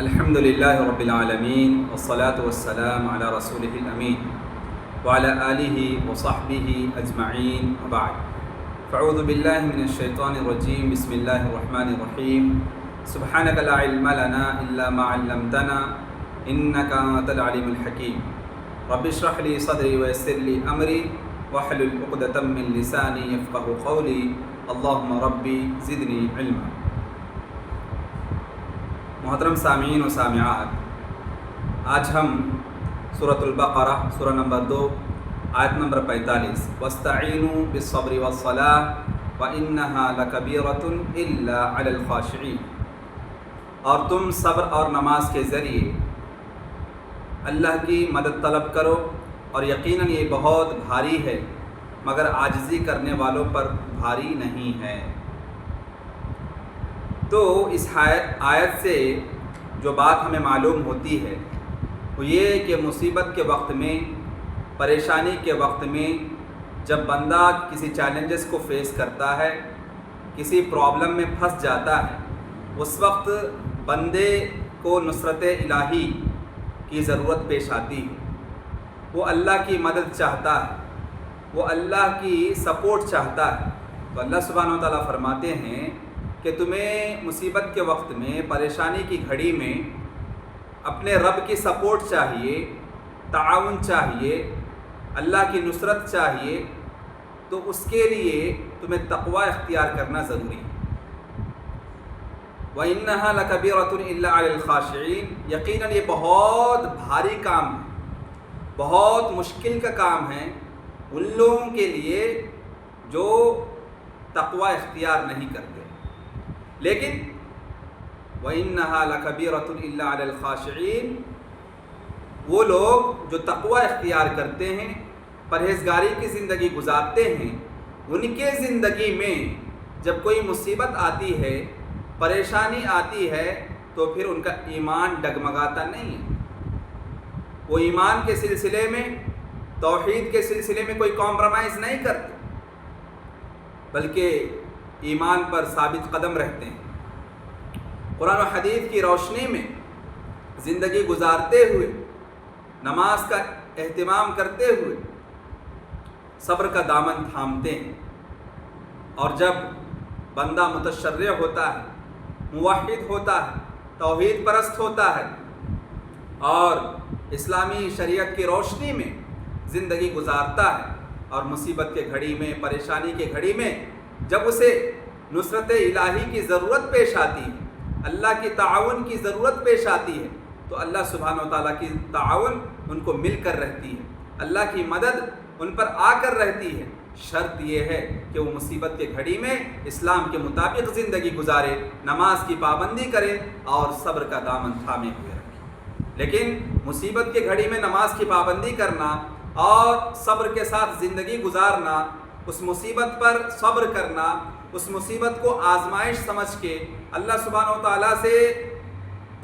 الحمد للہ رب العالمین والصلاة والسلام علی رسولہ الامین وعلی آلہ وصحبہ اجمعین وبعد فاعوذ باللہ من الشیطان الرجیم بسم اللہ الرحمن الرحیم سبحانک لا علم لنا الا ما علمتنا انک انت العلیم الحکیم رب اشرح لی صدری ویسر لی امری واحلل عقدۃ من لسانی یفقهوا قولی اللہم ربی زدنی علما۔ محترم سامعین و سامعات، آج ہم سورۃ البقرہ سورہ نمبر 2 آیت نمبر 45 وَاسْتَعِينُوا بِالصَّبْرِ وَالصَّلَاةِ وَإِنَّهَا لَكَبِيرَةٌ إِلَّا عَلَى الْخَاشِعِينَ، اور تم صبر اور نماز کے ذریعے اللہ کی مدد طلب کرو، اور یقیناً یہ بہت بھاری ہے مگر عاجزی کرنے والوں پر بھاری نہیں ہے۔ تو اس آیت سے جو بات ہمیں معلوم ہوتی ہے وہ یہ کہ مصیبت کے وقت میں، پریشانی کے وقت میں، جب بندہ کسی چیلنجز کو فیس کرتا ہے، کسی پرابلم میں پھنس جاتا ہے، اس وقت بندے کو نصرت الہی کی ضرورت پیش آتی ہے۔ وہ اللہ کی مدد چاہتا ہے، وہ اللہ کی سپورٹ چاہتا ہے۔ تو اللہ سبحانہ و تعالیٰ فرماتے ہیں کہ تمہیں مصیبت کے وقت میں، پریشانی کی گھڑی میں اپنے رب کی سپورٹ چاہیے، تعاون چاہیے، اللہ کی نصرت چاہیے، تو اس کے لیے تمہیں تقوی اختیار کرنا ضروری ہے۔ وَإِنَّهَا لَكَبِيرَةٌ إِلَّا عَلَى الْخَاشِعِينَ، یقیناً یہ بہت بھاری کام ہے، بہت مشکل کا کام ہے ان لوگوں کے لیے جو تقوی اختیار نہیں کرتے۔ لیکن وَإِنَّهَا لَكَبِيرَةٌ إِلَّا عَلَى الْخَاشِعِينَ، وہ لوگ جو تقوی اختیار کرتے ہیں، پرہیزگاری کی زندگی گزارتے ہیں، ان کے زندگی میں جب کوئی مصیبت آتی ہے، پریشانی آتی ہے، تو پھر ان کا ایمان ڈگمگاتا نہیں ہے۔ وہ ایمان کے سلسلے میں، توحید کے سلسلے میں کوئی کمپرومائز نہیں کرتے، بلکہ ایمان پر ثابت قدم رہتے ہیں۔ قرآن و حدیث کی روشنی میں زندگی گزارتے ہوئے، نماز کا اہتمام کرتے ہوئے صبر کا دامن تھامتے ہیں۔ اور جب بندہ متشرع ہوتا ہے، موحد ہوتا ہے، توحید پرست ہوتا ہے، اور اسلامی شریعت کی روشنی میں زندگی گزارتا ہے، اور مصیبت کے گھڑی میں، پریشانی کے گھڑی میں جب اسے نصرت الہی کی ضرورت پیش آتی ہے، اللہ کی تعاون کی ضرورت پیش آتی ہے، تو اللہ سبحانہ و تعالیٰ کی تعاون ان کو مل کر رہتی ہے، اللہ کی مدد ان پر آ کر رہتی ہے۔ شرط یہ ہے کہ وہ مصیبت کے گھڑی میں اسلام کے مطابق زندگی گزارے، نماز کی پابندی کرے اور صبر کا دامن تھامے ہوئے رکھے۔ لیکن مصیبت کے گھڑی میں نماز کی پابندی کرنا اور صبر کے ساتھ زندگی گزارنا، اس مصیبت پر صبر کرنا، اس مصیبت کو آزمائش سمجھ کے اللہ سبحانہ و تعالیٰ سے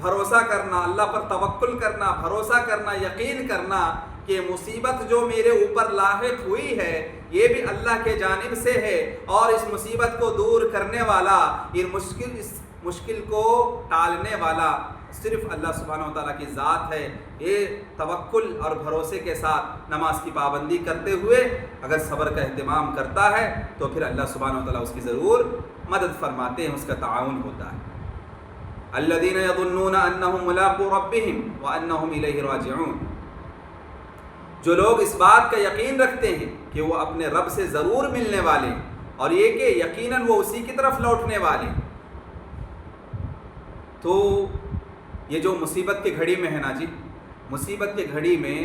بھروسہ کرنا، اللہ پر توکل کرنا، بھروسہ کرنا، یقین کرنا کہ مصیبت جو میرے اوپر لاحق ہوئی ہے یہ بھی اللہ کے جانب سے ہے، اور اس مصیبت کو دور کرنے والا، اس مشکل کو ٹالنے والا صرف اللہ سبحانہ و تعالیٰ کی ذات ہے۔ یہ توکل اور بھروسے کے ساتھ نماز کی پابندی کرتے ہوئے اگر صبر کا اہتمام کرتا ہے تو پھر اللہ سبحانہ و تعالیٰ اس کی ضرور مدد فرماتے ہیں، اس کا تعاون ہوتا ہے۔ الذین یظنون انہم ملاقو ربہم وانہم الیہ راجعون، جو لوگ اس بات کا یقین رکھتے ہیں کہ وہ اپنے رب سے ضرور ملنے والے، اور یہ کہ یقیناً وہ اسی کی طرف لوٹنے والے۔ تو یہ جو مصیبت کی گھڑی میں ہے نا جی، مصیبت کی گھڑی میں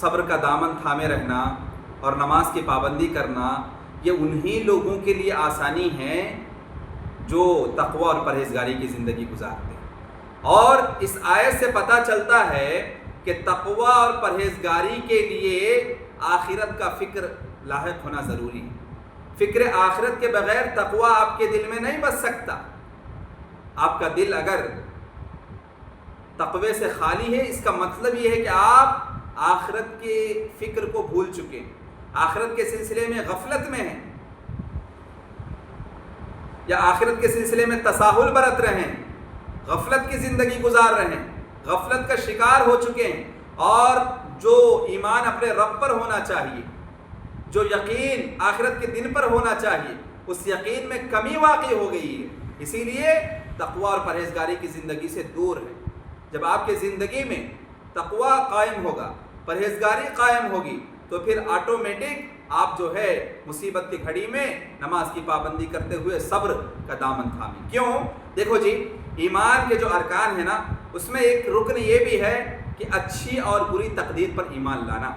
صبر کا دامن تھامے رہنا اور نماز کی پابندی کرنا، یہ انہی لوگوں کے لیے آسانی ہے جو تقوی اور پرہیزگاری کی زندگی گزارتے ہیں۔ اور اس آیت سے پتہ چلتا ہے کہ تقوی اور پرہیزگاری کے لیے آخرت کا فکر لاحق ہونا ضروری ہے۔ فکر آخرت کے بغیر تقوی آپ کے دل میں نہیں بس سکتا۔ آپ کا دل اگر تقوی سے خالی ہے، اس کا مطلب یہ ہے کہ آپ آخرت کے فکر کو بھول چکے ہیں، آخرت کے سلسلے میں غفلت میں ہیں، یا آخرت کے سلسلے میں تساہل برت رہے ہیں، غفلت کی زندگی گزار رہے ہیں، غفلت کا شکار ہو چکے ہیں، اور جو ایمان اپنے رب پر ہونا چاہیے، جو یقین آخرت کے دن پر ہونا چاہیے، اس یقین میں کمی واقع ہو گئی ہے۔ اسی لیے تقوی اور پرہیزگاری کی زندگی سے دور ہے۔ جب آپ کی زندگی میں تقوی قائم ہوگا، پرہیزگاری قائم ہوگی، تو پھر آٹومیٹک آپ جو ہے مصیبت کی گھڑی میں نماز کی پابندی کرتے ہوئے صبر کا دامن تھامیں۔ کیوں؟ دیکھو جی، ایمان کے جو ارکان ہیں نا، اس میں ایک رکن یہ بھی ہے کہ اچھی اور بری تقدیر پر ایمان لانا۔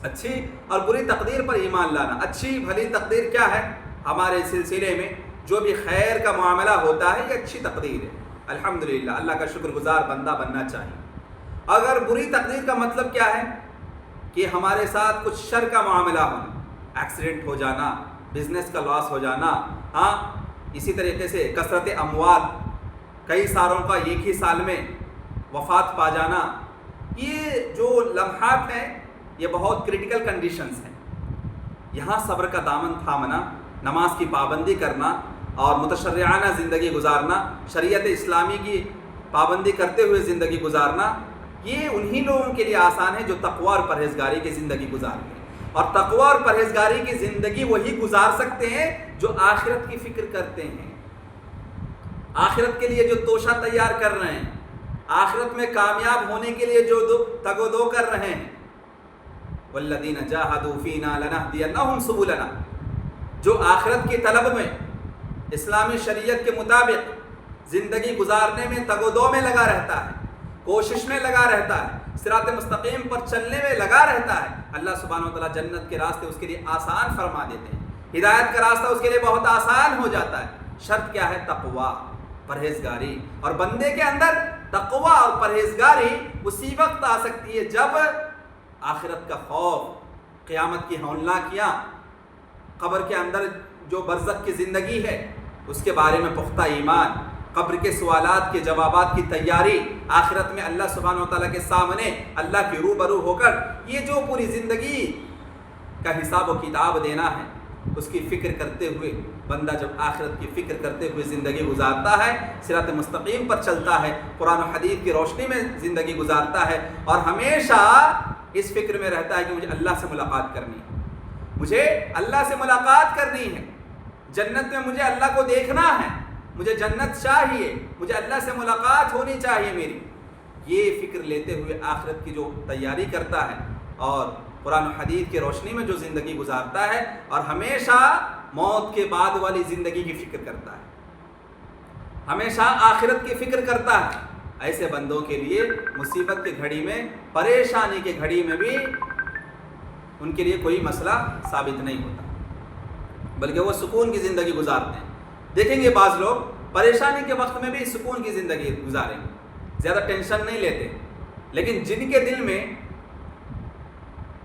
اچھی اور بری تقدیر پر ایمان لانا۔ اچھی بھلی تقدیر کیا ہے؟ ہمارے سلسلے میں جو بھی خیر کا معاملہ ہوتا ہے یہ اچھی تقدیر ہے، الحمدللہ، اللہ کا شکر گزار بندہ بننا چاہیے۔ اگر بری تقدیر کا مطلب کیا ہے کہ ہمارے ساتھ کچھ شر کا معاملہ ہونا، ایکسیڈنٹ ہو جانا، بزنس کا لاس ہو جانا، ہاں اسی طریقے سے کثرت اموات، کئی سالوں کا ایک ہی سال میں وفات پا جانا، یہ جو لمحات ہیں یہ بہت کریٹیکل کنڈیشنز ہیں۔ یہاں صبر کا دامن تھامنا، نماز کی پابندی کرنا اور متشرعانہ زندگی گزارنا، شریعت اسلامی کی پابندی کرتے ہوئے زندگی گزارنا، یہ انہی لوگوں کے لیے آسان ہے جو تقوی اور پرہیزگاری کی زندگی گزارتے ہیں۔ اور تقوی اور پرہیزگاری کی زندگی وہی گزار سکتے ہیں جو آخرت کی فکر کرتے ہیں، آخرت کے لیے جو توشہ تیار کر رہے ہیں، آخرت میں کامیاب ہونے کے لیے جو تگ و دو کر رہے ہیں۔ والذین جاہدوا فینا لنہدینہم سبلنا، جو آخرت کی طلب میں اسلامی شریعت کے مطابق زندگی گزارنے میں تگ و دو میں لگا رہتا ہے، کوشش میں لگا رہتا ہے، صراط مستقیم پر چلنے میں لگا رہتا ہے، اللہ سبحانہ وتعالیٰ جنت کے راستے اس کے لیے آسان فرما دیتے ہیں، ہدایت کا راستہ اس کے لیے بہت آسان ہو جاتا ہے۔ شرط کیا ہے؟ تقوی، پرہیزگاری۔ اور بندے کے اندر تقوی اور پرہیزگاری اسی وقت آ سکتی ہے جب آخرت کا خوف، قیامت کی ہولناکیاں، قبر کے اندر جو برزخ کی زندگی ہے اس کے بارے میں پختہ ایمان، قبر کے سوالات کے جوابات کی تیاری، آخرت میں اللہ سبحانہ وتعالیٰ کے سامنے اللہ کے روبرو ہو کر یہ جو پوری زندگی کا حساب و کتاب دینا ہے، اس کی فکر کرتے ہوئے بندہ جب آخرت کی فکر کرتے ہوئے زندگی گزارتا ہے، صراط مستقیم پر چلتا ہے، قرآن و حدیث کی روشنی میں زندگی گزارتا ہے، اور ہمیشہ اس فکر میں رہتا ہے کہ مجھے اللہ سے ملاقات کرنی ہے، مجھے اللہ سے ملاقات کرنی ہے، جنت میں مجھے اللہ کو دیکھنا ہے، مجھے جنت چاہیے، مجھے اللہ سے ملاقات ہونی چاہیے میری، یہ فکر لیتے ہوئے آخرت کی جو تیاری کرتا ہے اور قرآن و حدیث کی روشنی میں جو زندگی گزارتا ہے، اور ہمیشہ موت کے بعد والی زندگی کی فکر کرتا ہے، ہمیشہ آخرت کی فکر کرتا ہے، ایسے بندوں کے لیے مصیبت کی گھڑی میں، پریشانی کی گھڑی میں بھی ان کے لیے کوئی مسئلہ ثابت نہیں ہوتا، بلکہ وہ سکون کی زندگی گزارتے ہیں۔ دیکھیں گے بعض لوگ پریشانی کے وقت میں بھی سکون کی زندگی گزاریں گے، زیادہ ٹینشن نہیں لیتے، لیکن جن کے دل میں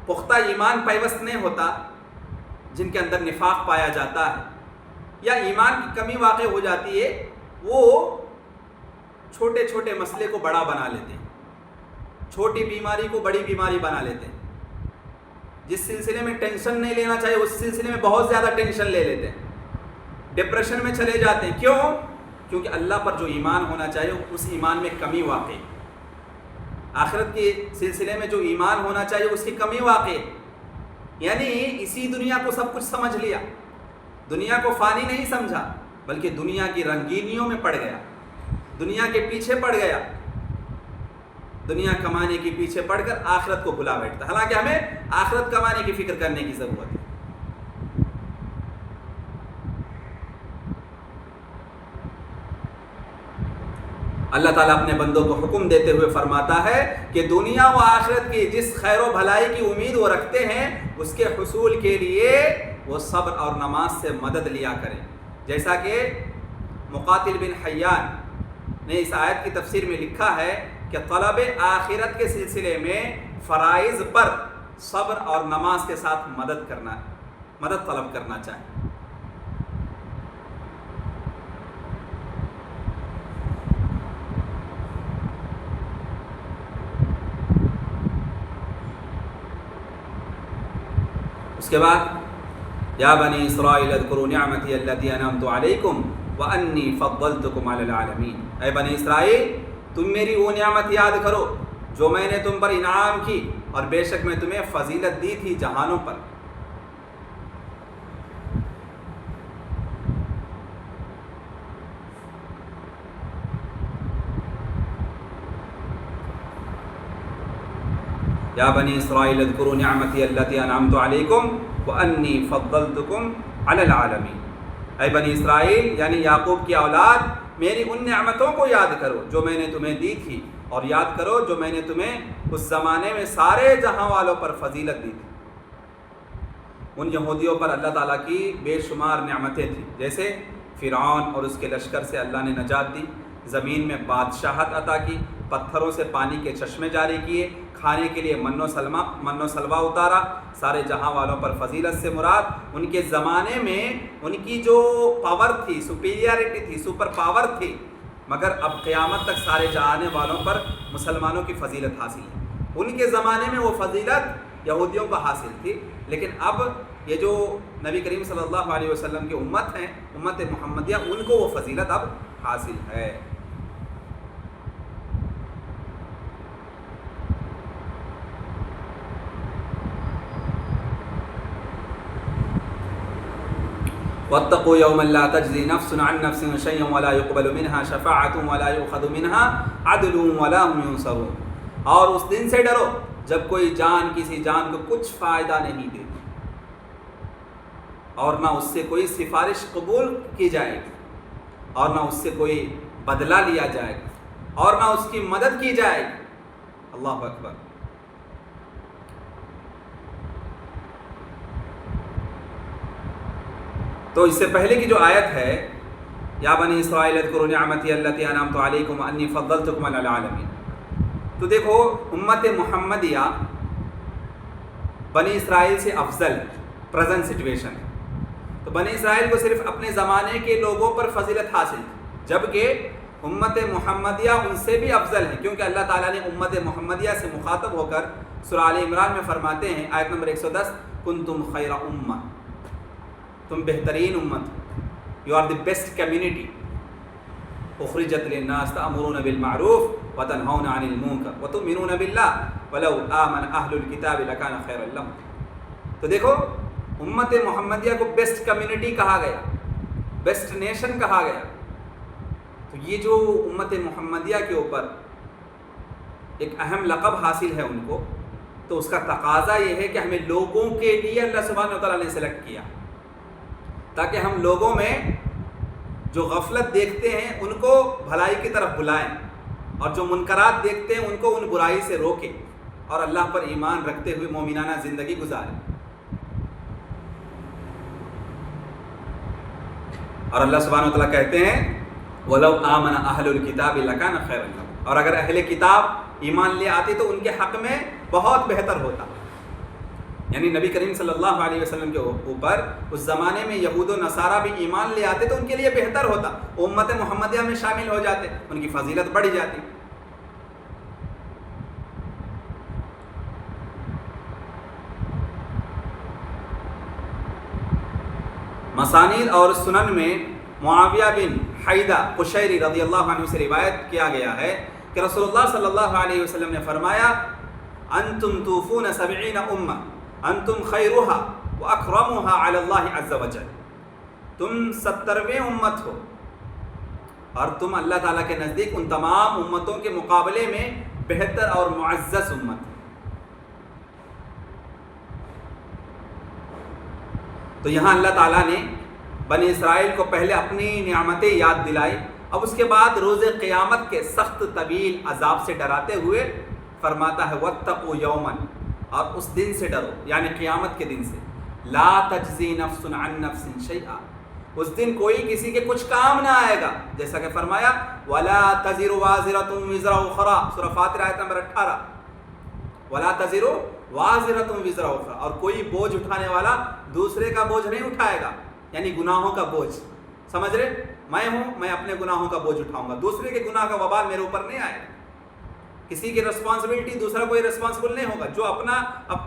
پختہ ایمان پیوست نہیں ہوتا، جن کے اندر نفاق پایا جاتا ہے یا ایمان کی کمی واقع ہو جاتی ہے، وہ چھوٹے چھوٹے مسئلے کو بڑا بنا لیتے ہیں، چھوٹی بیماری کو بڑی بیماری بنا لیتے ہیں، جس سلسلے میں ٹینشن نہیں لینا چاہیے اس سلسلے میں بہت زیادہ ٹینشن لے لیتے ہیں، ڈپریشن میں چلے جاتے ہیں۔ کیوں؟ کیونکہ اللہ پر جو ایمان ہونا چاہیے اس ایمان میں کمی واقع ہے، آخرت کے سلسلے میں جو ایمان ہونا چاہیے اس کی کمی واقع ہے، یعنی اسی دنیا کو سب کچھ سمجھ لیا، دنیا کو فانی نہیں سمجھا، بلکہ دنیا کی رنگینیوں میں پڑ گیا، دنیا کے پیچھے پڑ گیا، دنیا کمانے کے پیچھے پڑ کر آخرت کو بھلا بیٹھتا، حالانکہ ہمیں آخرت کمانے کی فکر کرنے کی ضرورت ہے۔ اللہ تعالیٰ اپنے بندوں کو حکم دیتے ہوئے فرماتا ہے کہ دنیا و آخرت کی جس خیر و بھلائی کی امید وہ رکھتے ہیں اس کے حصول کے لیے وہ صبر اور نماز سے مدد لیا کریں، جیسا کہ مقاتل بن حیان نے اس آیت کی تفسیر میں لکھا ہے کہ طلب آخرت کے سلسلے میں فرائض پر صبر اور نماز کے ساتھ مدد طلب کرنا چاہیے۔ اس کے بعد یا بنی اسرائیل اذکروا نعمتی التی انعمت علیکم وَأَنِّي فَضَّلْتُكُمْ عَلَى الْعَالَمِينَ، اے بنی اسرائیل تم میری وہ نعمت یاد کرو جو میں نے تم پر انعام کی، اور بے شک میں تمہیں فضیلت دی تھی جہانوں پر۔ یا بنی اسرائیل اذکروا نعمتی التی انعمت علیکم وانی فضلتکم علی العالمین، اے بنی اسرائیل یعنی یعقوب کی اولاد میری ان نعمتوں کو یاد کرو جو میں نے تمہیں دی تھی، اور یاد کرو جو میں نے تمہیں اس زمانے میں سارے جہاں والوں پر فضیلت دی تھی۔ ان یہودیوں پر اللہ تعالیٰ کی بے شمار نعمتیں تھیں، جیسے فرعون اور اس کے لشکر سے اللہ نے نجات دی، زمین میں بادشاہت عطا کی، پتھروں سے پانی کے چشمے جاری کیے، کھانے کے لیے من و سلوا اتارا۔ سارے جہاں والوں پر فضیلت سے مراد ان کے زمانے میں ان کی جو پاور تھی، سپیریئرٹی تھی، سپر پاور تھی، مگر اب قیامت تک سارے جہاں والوں پر مسلمانوں کی فضیلت حاصل ہے۔ ان کے زمانے میں وہ فضیلت یہودیوں کو حاصل تھی، لیکن اب یہ جو نبی کریم صلی اللہ علیہ وسلم کی امت ہیں، امت محمدیہ، ان کو وہ فضیلت اب حاصل ہے۔ واتقوا يوما لا تجزي نفس عن نفس شيئا ولا يقبل منها شفاعة ولا يؤخذ منها عدل ولا هم ينصرون، اور اس دن سے ڈرو جب کوئی جان کسی جان کو کچھ فائدہ نہیں دیتی، اور نہ اس سے کوئی سفارش قبول کی جائے گی، اور نہ اس سے کوئی بدلہ لیا جائے گا، اور نہ اس کی مدد کی جائے گی۔ اللہ اکبر۔ تو اس سے پہلے کی جو آیت ہے، یا بنی اسرائیل اذکروا نعمتی التی انعمت علیکم وانی فضلتکم علی العالمین، تو دیکھو امت محمدیہ بنی اسرائیل سے افضل پریزنٹ سچویشن ہے۔ تو بنی اسرائیل کو صرف اپنے زمانے کے لوگوں پر فضیلت حاصل تھی، جبکہ امت محمدیہ ان سے بھی افضل ہے، کیونکہ اللہ تعالیٰ نے امت محمدیہ سے مخاطب ہو کر سورہ آل عمران میں فرماتے ہیں، آیت نمبر 110، کنتم خیر امہ، تم بہترین امت ہو، you are the best community, اخرجت للناس تأمرون بالمعروف وتنہون عن المنکر وتؤمنون باللہ ولو آمن اہل الکتاب لکان خیرا لہم۔ تو دیکھو امت محمدیہ کو بیسٹ کمیونٹی کہا گیا، بیسٹ نیشن کہا گیا۔ تو یہ جو امت محمدیہ کے اوپر ایک اہم لقب حاصل ہے ان کو، تو اس کا تقاضا یہ ہے کہ ہمیں لوگوں کے لیے اللہ سبحانہ و تعالیٰ نے سلیکٹ کیا، تاکہ ہم لوگوں میں جو غفلت دیکھتے ہیں ان کو بھلائی کی طرف بلائیں، اور جو منکرات دیکھتے ہیں ان کو ان برائی سے روکیں، اور اللہ پر ایمان رکھتے ہوئے مومنانہ زندگی گزاریں۔ اور اللہ سبحانہ و تعالیٰ کہتے ہیں وَلَوْ آمَنَ أَهْلُ الْكِتَابِ لَكَانَ خَيْرًا لَهُمْ، اور اگر اہل کتاب ایمان لے آتے تو ان کے حق میں بہت بہتر ہوتا۔ یعنی نبی کریم صلی اللہ علیہ وسلم کے اوپر اس زمانے میں یہود و نصارہ بھی ایمان لے آتے تو ان کے لیے بہتر ہوتا، امت محمدیہ میں شامل ہو جاتے، ان کی فضیلت بڑھ جاتی۔ مسانید اور سنن میں معاویہ بن حیدہ قشیری رضی اللہ عنہ سے روایت کیا گیا ہے کہ رسول اللہ صلی اللہ علیہ وسلم نے فرمایا، انتم توفون 70 امہ انتم خیرها واکرمها علی اللہ عز وجل، تم 70ویں امت ہو اور تم اللہ تعالیٰ کے نزدیک ان تمام امتوں کے مقابلے میں بہتر اور معزز امت ہے۔ تو یہاں اللہ تعالیٰ نے بنی اسرائیل کو پہلے اپنی نعمتیں یاد دلائی، اب اس کے بعد روز قیامت کے سخت طویل عذاب سے ڈراتے ہوئے فرماتا ہے واتقوا یوما، اور اس دن سے ڈرو یعنی قیامت کے دن سے، لا تجزی نفس عن نفس شیئا، اس دن کوئی کسی کے کچھ کام نہ آئے گا، جیسا کہ فرمایا ولا تزر وازرۃ وزر اخرى، سورہ فاطر آیت نمبر 18، ولا تزر وازرۃ وزر اخرى، اور کوئی بوجھ اٹھانے والا دوسرے کا بوجھ نہیں اٹھائے گا، یعنی گناہوں کا بوجھ، سمجھ رہے، میں ہوں، میں اپنے گناہوں کا بوجھ اٹھاؤں گا، دوسرے کے گناہ کا وبال میرے اوپر نہیں آئے گا، کسی کی رسپانسبلٹی دوسرا کوئی رسپانسبل نہیں ہوگا، جو اپنا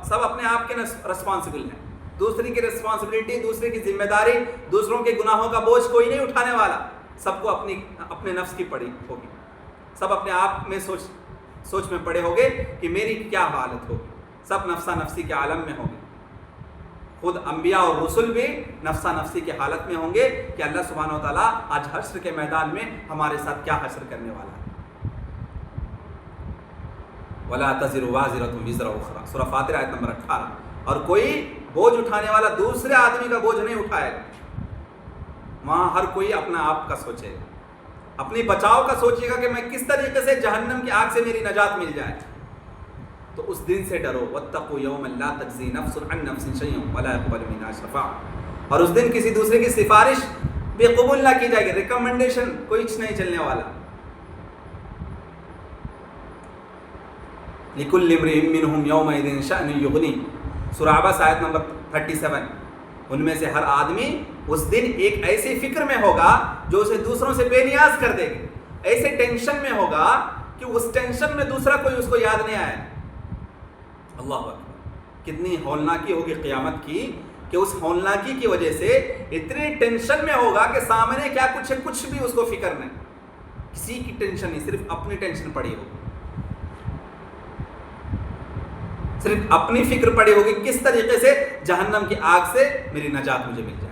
سب اپنے آپ کے رسپانسبل ہیں، دوسری کی رسپانسبلٹی، دوسرے کی ذمہ داری، دوسروں کے گناہوں کا بوجھ کوئی نہیں اٹھانے والا۔ سب کو اپنے نفس کی پڑی ہوگی، سب اپنے آپ میں سوچ میں پڑے ہوگے کہ میری کیا حالت ہوگی، سب نفسہ نفسی کے عالم میں ہوں گے. خود انبیاء اور رسول بھی نفسہ نفسی کی حالت میں ہوں گے کہ اللہ سبحانہ و تعالیٰ آج حشر کے میدان میں ہمارے ساتھ کیا حشر کرنے والا ہے. وَلَا تَزِرُ وَازِرَةٌ وِزْرَ أُخْرَى، سورہ فاتر آیت نمبر 18. اور کوئی بوجھ اٹھانے والا دوسرے آدمی کا بوجھ نہیں اٹھائے گا. وہاں ہر کوئی اپنا آپ کا سوچے گا، اپنی بچاؤ کا سوچے گا کہ میں کس طریقے سے جہنم کی آگ سے میری نجات مل جائے. تو اس دن سے ڈرو. وَاتَّقُوا يَوْمًا لَا تَجْزِي نَفْسٌ عَن نَفْسٍ شَيْئًا وَلَا يُقْبَلُ مِنْهَا شَفَاعَةٌ. اور اس دن کسی دوسرے کی سفارش بھی قبول نہ کی جائے گی، ریکمنڈیشن کچھ نہیں چلنے والا. لِكُلِّ امْرِئٍ مِّنْهُمْ يَوْمَئِذٍ شَأْنٌ يُغْنِيهِ، سورہ عبس آیت نمبر 37. ان میں سے ہر آدمی اس دن ایک ایسی فکر میں ہوگا جو اسے دوسروں سے بے نیاز کر دے گی، ایسے ٹینشن میں ہوگا کہ اس ٹینشن میں دوسرا کوئی اس کو یاد نہیں آئے. اللہ اکبر، کتنی ہولناکی ہوگی قیامت کی کہ اس ہولناکی کی وجہ سے اتنی ٹینشن میں ہوگا کہ سامنے کیا کچھ ہے کچھ بھی اس کو فکر نہیں، کسی کی ٹینشن نہیں، صرف اپنی ٹینشن پڑی ہوگی، صرف اپنی فکر پڑی ہوگی کس طریقے سے جہنم کی آگ سے میری نجات مجھے مل جائے.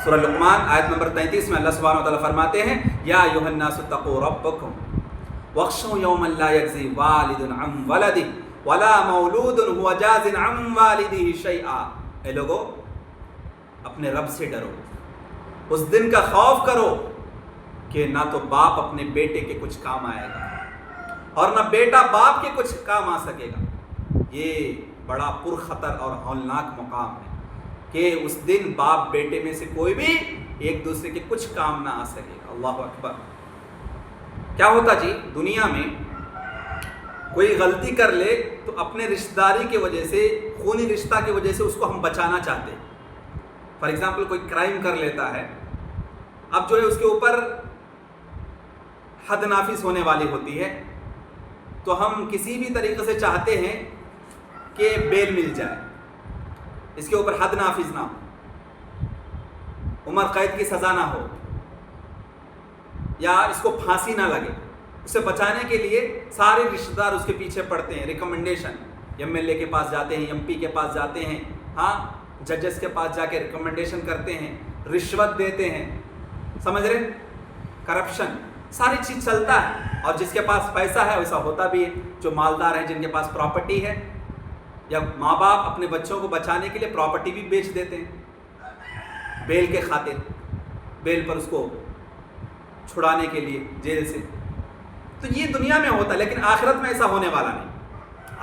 سورہ لقمان آیت نمبر 33 میں اللہ سبحانہ وتعالیٰ فرماتے ہیں یا ایھا الناس اتقوا ربکم واخشوا یوما لا یجزی والد عن ولدہ ولا مولود هو جاز عن والدہ شیئا. اے لوگو اپنے رب سے ڈرو، اس دن کا خوف کرو کہ نہ تو باپ اپنے بیٹے کے کچھ کام آئے گا اور نہ بیٹا باپ کے کچھ کام آ سکے گا. یہ بڑا پرخطر اور ہولناک مقام ہے کہ اس دن باپ بیٹے میں سے کوئی بھی ایک دوسرے کے کچھ کام نہ آ سکے گا. اللہ اکبر. کیا ہوتا جی، دنیا میں کوئی غلطی کر لے تو اپنے رشتہ داری کی وجہ سے، خونی رشتہ کی وجہ سے اس کو ہم بچانا چاہتے ہیں. فار ایگزامپل کوئی کرائم کر لیتا ہے، اب جو ہے اس کے اوپر حد نافذ ہونے والی ہوتی ہے، تو ہم کسی بھی طریقے سے چاہتے ہیں کہ بیل مل جائے، اس کے اوپر حد نافذ نہ ہو، عمر قید کی سزا نہ ہو، یا اس کو پھانسی نہ لگے. اسے بچانے کے لیے سارے رشتہ دار اس کے پیچھے پڑتے ہیں، ریکمنڈیشن ایم ایل اے کے پاس جاتے ہیں، ایم پی کے پاس جاتے ہیں، ہاں ججز کے پاس جا کے ریکمنڈیشن کرتے ہیں، رشوت دیتے ہیں، سمجھ رہے، کرپشن ساری چیز چلتا ہے. اور جس کے پاس پیسہ ہے ویسا ہوتا بھی ہے، جو مالدار ہیں، جن کے پاس پراپرٹی ہے، یا ماں باپ اپنے بچوں کو بچانے کے لیے پراپرٹی بھی بیچ دیتے ہیں بیل کے خاطر، بیل پر اس کو چھڑانے کے لیے جیل سے. تو یہ دنیا میں ہوتا ہے، لیکن آخرت میں ایسا ہونے والا نہیں.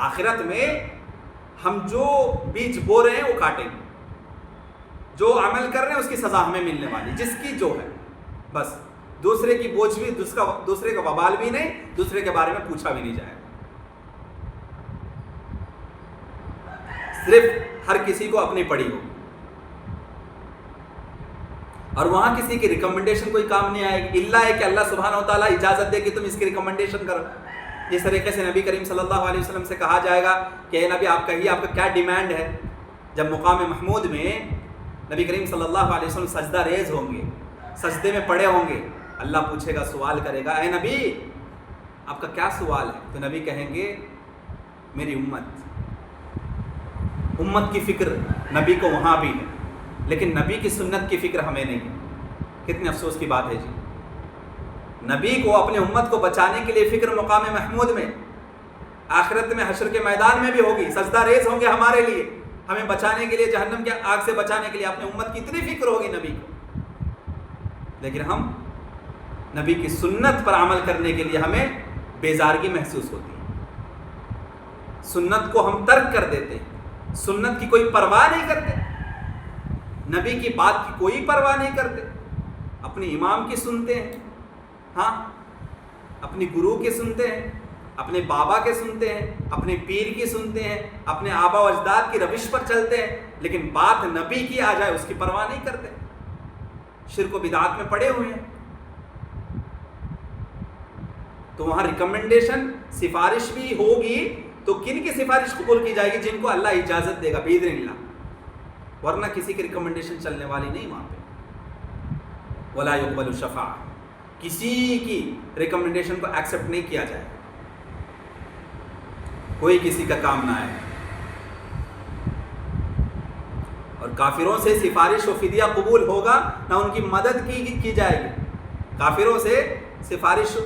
آخرت میں ہم جو بیج بو رہے ہیں وہ کاٹیں گے، جو عمل کر رہے ہیں اس کی سزا ہمیں ملنے والی، جس کی جو ہے. بس دوسرے کی بوجھ بھی، دوسرے کا وبال بھی نہیں، دوسرے کے بارے میں پوچھا بھی نہیں جائے. صرف ہر کسی کو اپنی پڑی ہو، اور وہاں کسی کی ریکمنڈیشن کوئی کام نہیں آئے گی، اللہ ہے کہ اللہ سبحانہ و تعالیٰ اجازت دے کہ تم اس کی ریکمنڈیشن کرو. جس طریقے سے نبی کریم صلی اللہ علیہ وسلم سے کہا جائے گا کہ اے نبی آپ کہیے آپ کا کیا ڈیمانڈ ہے. جب مقام محمود میں نبی کریم صلی اللہ علیہ وسلم سجدہ ریز ہوں گے، سجدے میں پڑے ہوں گے، اللہ پوچھے گا، سوال کرے گا، اے نبی آپ کا کیا سوال ہے؟ تو نبی کہیں گے میری امت کی فکر نبی کو وہاں بھی ہے، لیکن نبی کی سنت کی فکر ہمیں نہیں ہے. کتنے افسوس کی بات ہے جی. نبی کو اپنے امت کو بچانے کے لیے فکر مقام محمود میں، آخرت میں حشر کے میدان میں بھی ہوگی، سجدہ ریز ہوں گے ہمارے لیے، ہمیں بچانے کے لیے، جہنم کے آگ سے بچانے کے لیے اپنے امت کی اتنی فکر ہوگی نبی کو. لیکن ہم نبی کی سنت پر عمل کرنے کے لیے ہمیں بیزارگی محسوس ہوتی ہے، سنت کو ہم ترک کر دیتے ہیں، سنت کی کوئی پرواہ نہیں کرتے، نبی کی بات کی کوئی پرواہ نہیں کرتے، اپنی امام کی سنتے ہیں، ہاں اپنی گرو کی سنتے ہیں، اپنے بابا کے سنتے ہیں، اپنے پیر کی سنتے ہیں، اپنے آبا و اجداد کی روش پر چلتے ہیں، لیکن بات نبی کی آ جائے اس کی پرواہ نہیں کرتے، شرک و بدعات میں پڑے ہوئے ہیں. تو وہاں ریکمنڈیشن، سفارش بھی ہوگی تو کن کی سفارش قبول کی جائے گی؟ جن کو اللہ اجازت دے گا باذن اللہ. ورنہ کسی کی ریکمنڈیشن چلنے والی نہیں وہاں پہ. ولا یقبل شفاعہ، کسی کی ریکمنڈیشن کو ایکسیپٹ نہیں کیا جائے، کوئی کسی کا کام نہ آئے. اور کافروں سے سفارش و فدیہ قبول ہوگا نہ ان کی مدد کی جائے گی. کافروں سے سفارش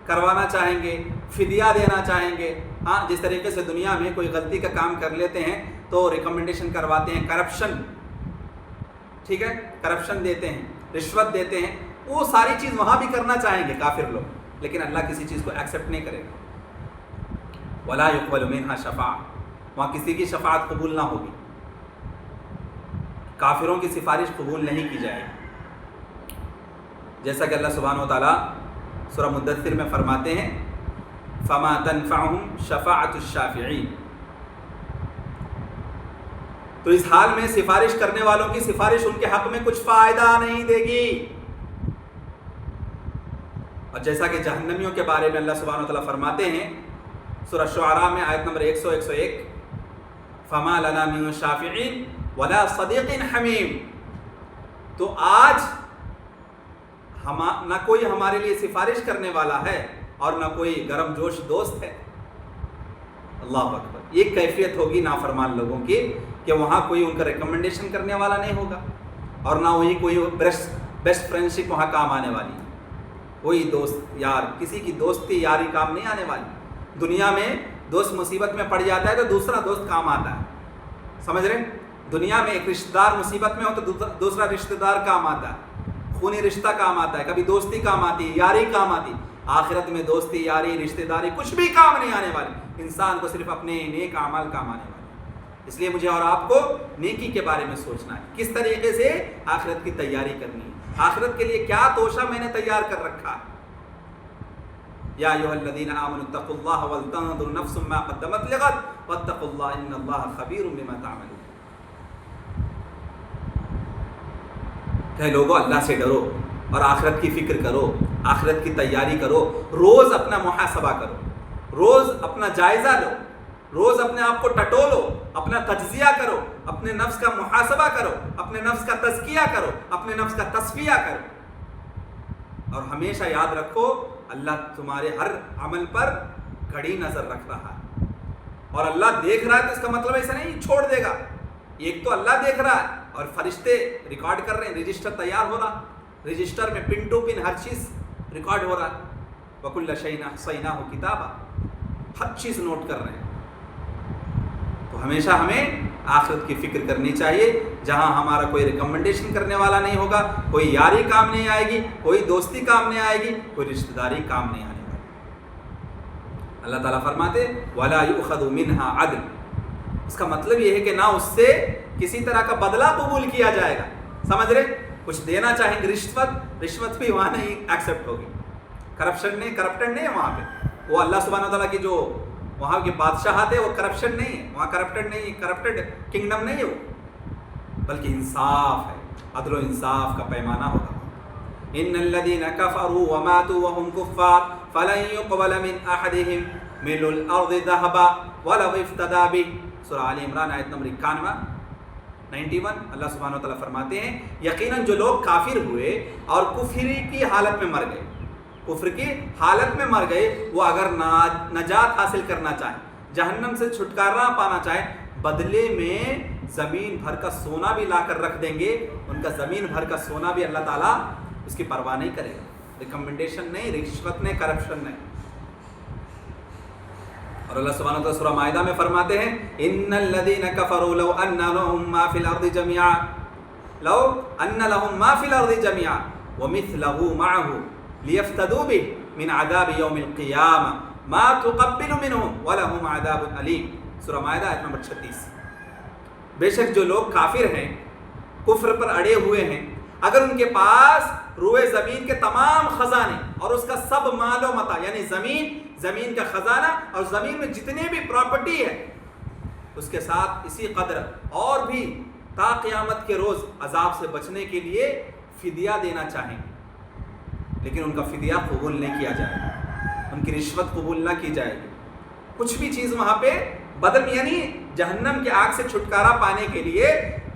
کروانا چاہیں گے، فدیہ دینا چاہیں گے. ہاں، جس طریقے سے دنیا میں کوئی غلطی کا کام کر لیتے ہیں تو ریکمنڈیشن کرواتے ہیں، کرپشن، ٹھیک ہے، کرپشن دیتے ہیں، رشوت دیتے ہیں، وہ ساری چیز وہاں بھی کرنا چاہیں گے کافر لوگ، لیکن اللہ کسی چیز کو ایکسیپٹ نہیں کرے گا. ولا یقبل منہا شفاعہ، وہاں کسی کی شفاعت قبول نہ ہوگی، کافروں کی سفارش قبول نہیں کی جائے گی. جیسا کہ اللہ سبحانہ و تعالیٰ سورہ مدثر میں فرماتے ہیں فما تنفعهم شفاعت الشافعین. تو اس حال میں سفارش کرنے والوں کی سفارش ان کے حق میں کچھ فائدہ نہیں دے گی. اور جیسا کہ جہنمیوں کے بارے میں اللہ سبحانہ و تعالیٰ فرماتے ہیں سورہ شعراء میں آیت نمبر 101 فما لنا من شافعین ولا صدیق حمیم. تو آج نہ کوئی ہمارے لیے سفارش کرنے والا ہے اور نہ کوئی گرم جوش دوست ہے. اللہ اکبر. یہ کیفیت ہوگی نافرمان لوگوں کی کہ وہاں کوئی ان کا ریکمنڈیشن کرنے والا نہیں ہوگا اور نہ وہی کوئی بیسٹ فرینڈشپ وہاں کام آنے والی، کوئی دوست یار، کسی کی دوستی یاری کام نہیں آنے والی. دنیا میں دوست مصیبت میں پڑ جاتا ہے تو دوسرا دوست کام آتا ہے، سمجھ رہے ہیں؟ دنیا میں ایک رشتہ دار مصیبت میں ہو تو دوسرا رشتہ دار کام آتا ہے، خونی رشتہ کام آتا ہے، کبھی دوستی کام آتی ہے، یاری کام آتی ہے. آخرت میں دوستی، یاری، رشتہ داری کچھ بھی کام نہیں آنے والی. انسان کو صرف اپنے نیک اعمال کام آنے والے. اس لیے مجھے اور آپ کو نیکی کے بارے میں سوچنا ہے، کس طریقے سے آخرت کی تیاری کرنی ہے، آخرت کے لیے کیا توشہ میں نے تیار کر رکھا ہے. یا ایھا الذین آمنوا اتقوا اللہ ولتنظر نفس ما قدمت لغد واتقوا اللہ ان اللہ خبیر بما تعملون. کہ لوگوں اللہ سے ڈرو اور آخرت کی فکر کرو، آخرت کی تیاری کرو. روز اپنا محاسبہ کرو، روز اپنا جائزہ لو، روز اپنے آپ کو ٹٹولو، اپنا تجزیہ کرو، اپنے نفس کا محاسبہ کرو، اپنے نفس کا تزکیہ کرو، اپنے نفس کا تصفیہ کرو. اور ہمیشہ یاد رکھو اللہ تمہارے ہر عمل پر کڑی نظر رکھ رہا ہے. اور اللہ دیکھ رہا ہے تو اس کا مطلب ایسا نہیں چھوڑ دے گا. ایک تو اللہ دیکھ رہا ہے اور فرشتے ریکارڈ کر رہے ہیں، رجسٹر تیار ہو رہا، رجسٹر میں پن ٹو پن ہر چیز ریکارڈ ہو رہا ہے. وَكُلَّ شَيْءٍ أَحْصَيْنَاهُ كِتَابًا، ہر چیز نوٹ کر رہے ہیں. تو ہمیشہ ہمیں آخرت کی فکر کرنی چاہیے. جہاں ہمارا کوئی ریکمنڈیشن کرنے والا نہیں ہوگا، کوئی یاری کام نہیں آئے گی، کوئی دوستی کام نہیں آئے گی، کوئی رشتہ داری کام نہیں آنے والی. اللہ تعالیٰ فرماتے وَلَا يُؤْخَذُ مِنْهَا عَدْلٌ. اس کا مطلب یہ ہے کہ نہ اس سے کسی طرح کا بدلہ قبول کیا جائے گا. سمجھ رہے؟ کچھ دینا چاہیں گے، رشوت بھی وہاں نہیں ایکسیپٹ ہوگی. کرپشن نہیں، کرپٹڈ نہیں ہے وہاں پہ. وہ اللہ سبحانہ تعالیٰ کی جو وہاں کی بادشاہت ہے وہ کرپشن نہیں ہے، وہاں کرپٹڈ نہیں، کرپٹڈ کنگڈم نہیں ہے وہ، بلکہ انصاف ہے، عدل و انصاف کا پیمانہ ہوگا. ان الذين كفروا وماتوا وهم كفار فلن يقبل من احدهم ملء الارض ذهبا ولو افتدى به. سورہ آل عمران آیت نمبر 91. اللہ سبحانہ وتعالیٰ فرماتے ہیں یقیناً جو لوگ کافر ہوئے اور کفر کی حالت میں مر گئے، کفر کی حالت میں مر گئے، وہ اگر نجات حاصل کرنا چاہیں، جہنم سے چھٹکارا پانا چاہیں، بدلے میں زمین بھر کا سونا بھی لا کر رکھ دیں گے. ان کا زمین بھر کا سونا بھی اللہ تعالیٰ اس کی پرواہ نہیں کرے گا. ریکمنڈیشن نہیں، رشوت نہیں، کرپشن نہیں. اور اللہ سبحانہ وتعالیٰ سورہ مائدہ میں فرماتے ہیں ان الذين كفروا لو ان لهم ما في الارض جميعا ومثله معه ليفتدوا به من عذاب يوم القيامة ما تقبل منهم ولهم عذاب أليم. سورہ مائدہ آیت نمبر 36. بے شک جو لوگ کافر ہیں، کفر پر اڑے ہوئے ہیں، اگر ان کے پاس روئے زمین کے تمام خزانے اور اس کا سب مال و متاع، یعنی زمین کا خزانہ اور زمین میں جتنے بھی پراپرٹی ہے، اس کے ساتھ اسی قدر اور بھی تا قیامت کے روز عذاب سے بچنے کے لیے فدیہ دینا چاہیں گے، لیکن ان کا فدیہ قبول نہیں کیا جائے گا، ان کی رشوت قبول نہ کی جائے گی. کچھ بھی چیز وہاں پہ بدل، یعنی جہنم کی آگ سے چھٹکارا پانے کے لیے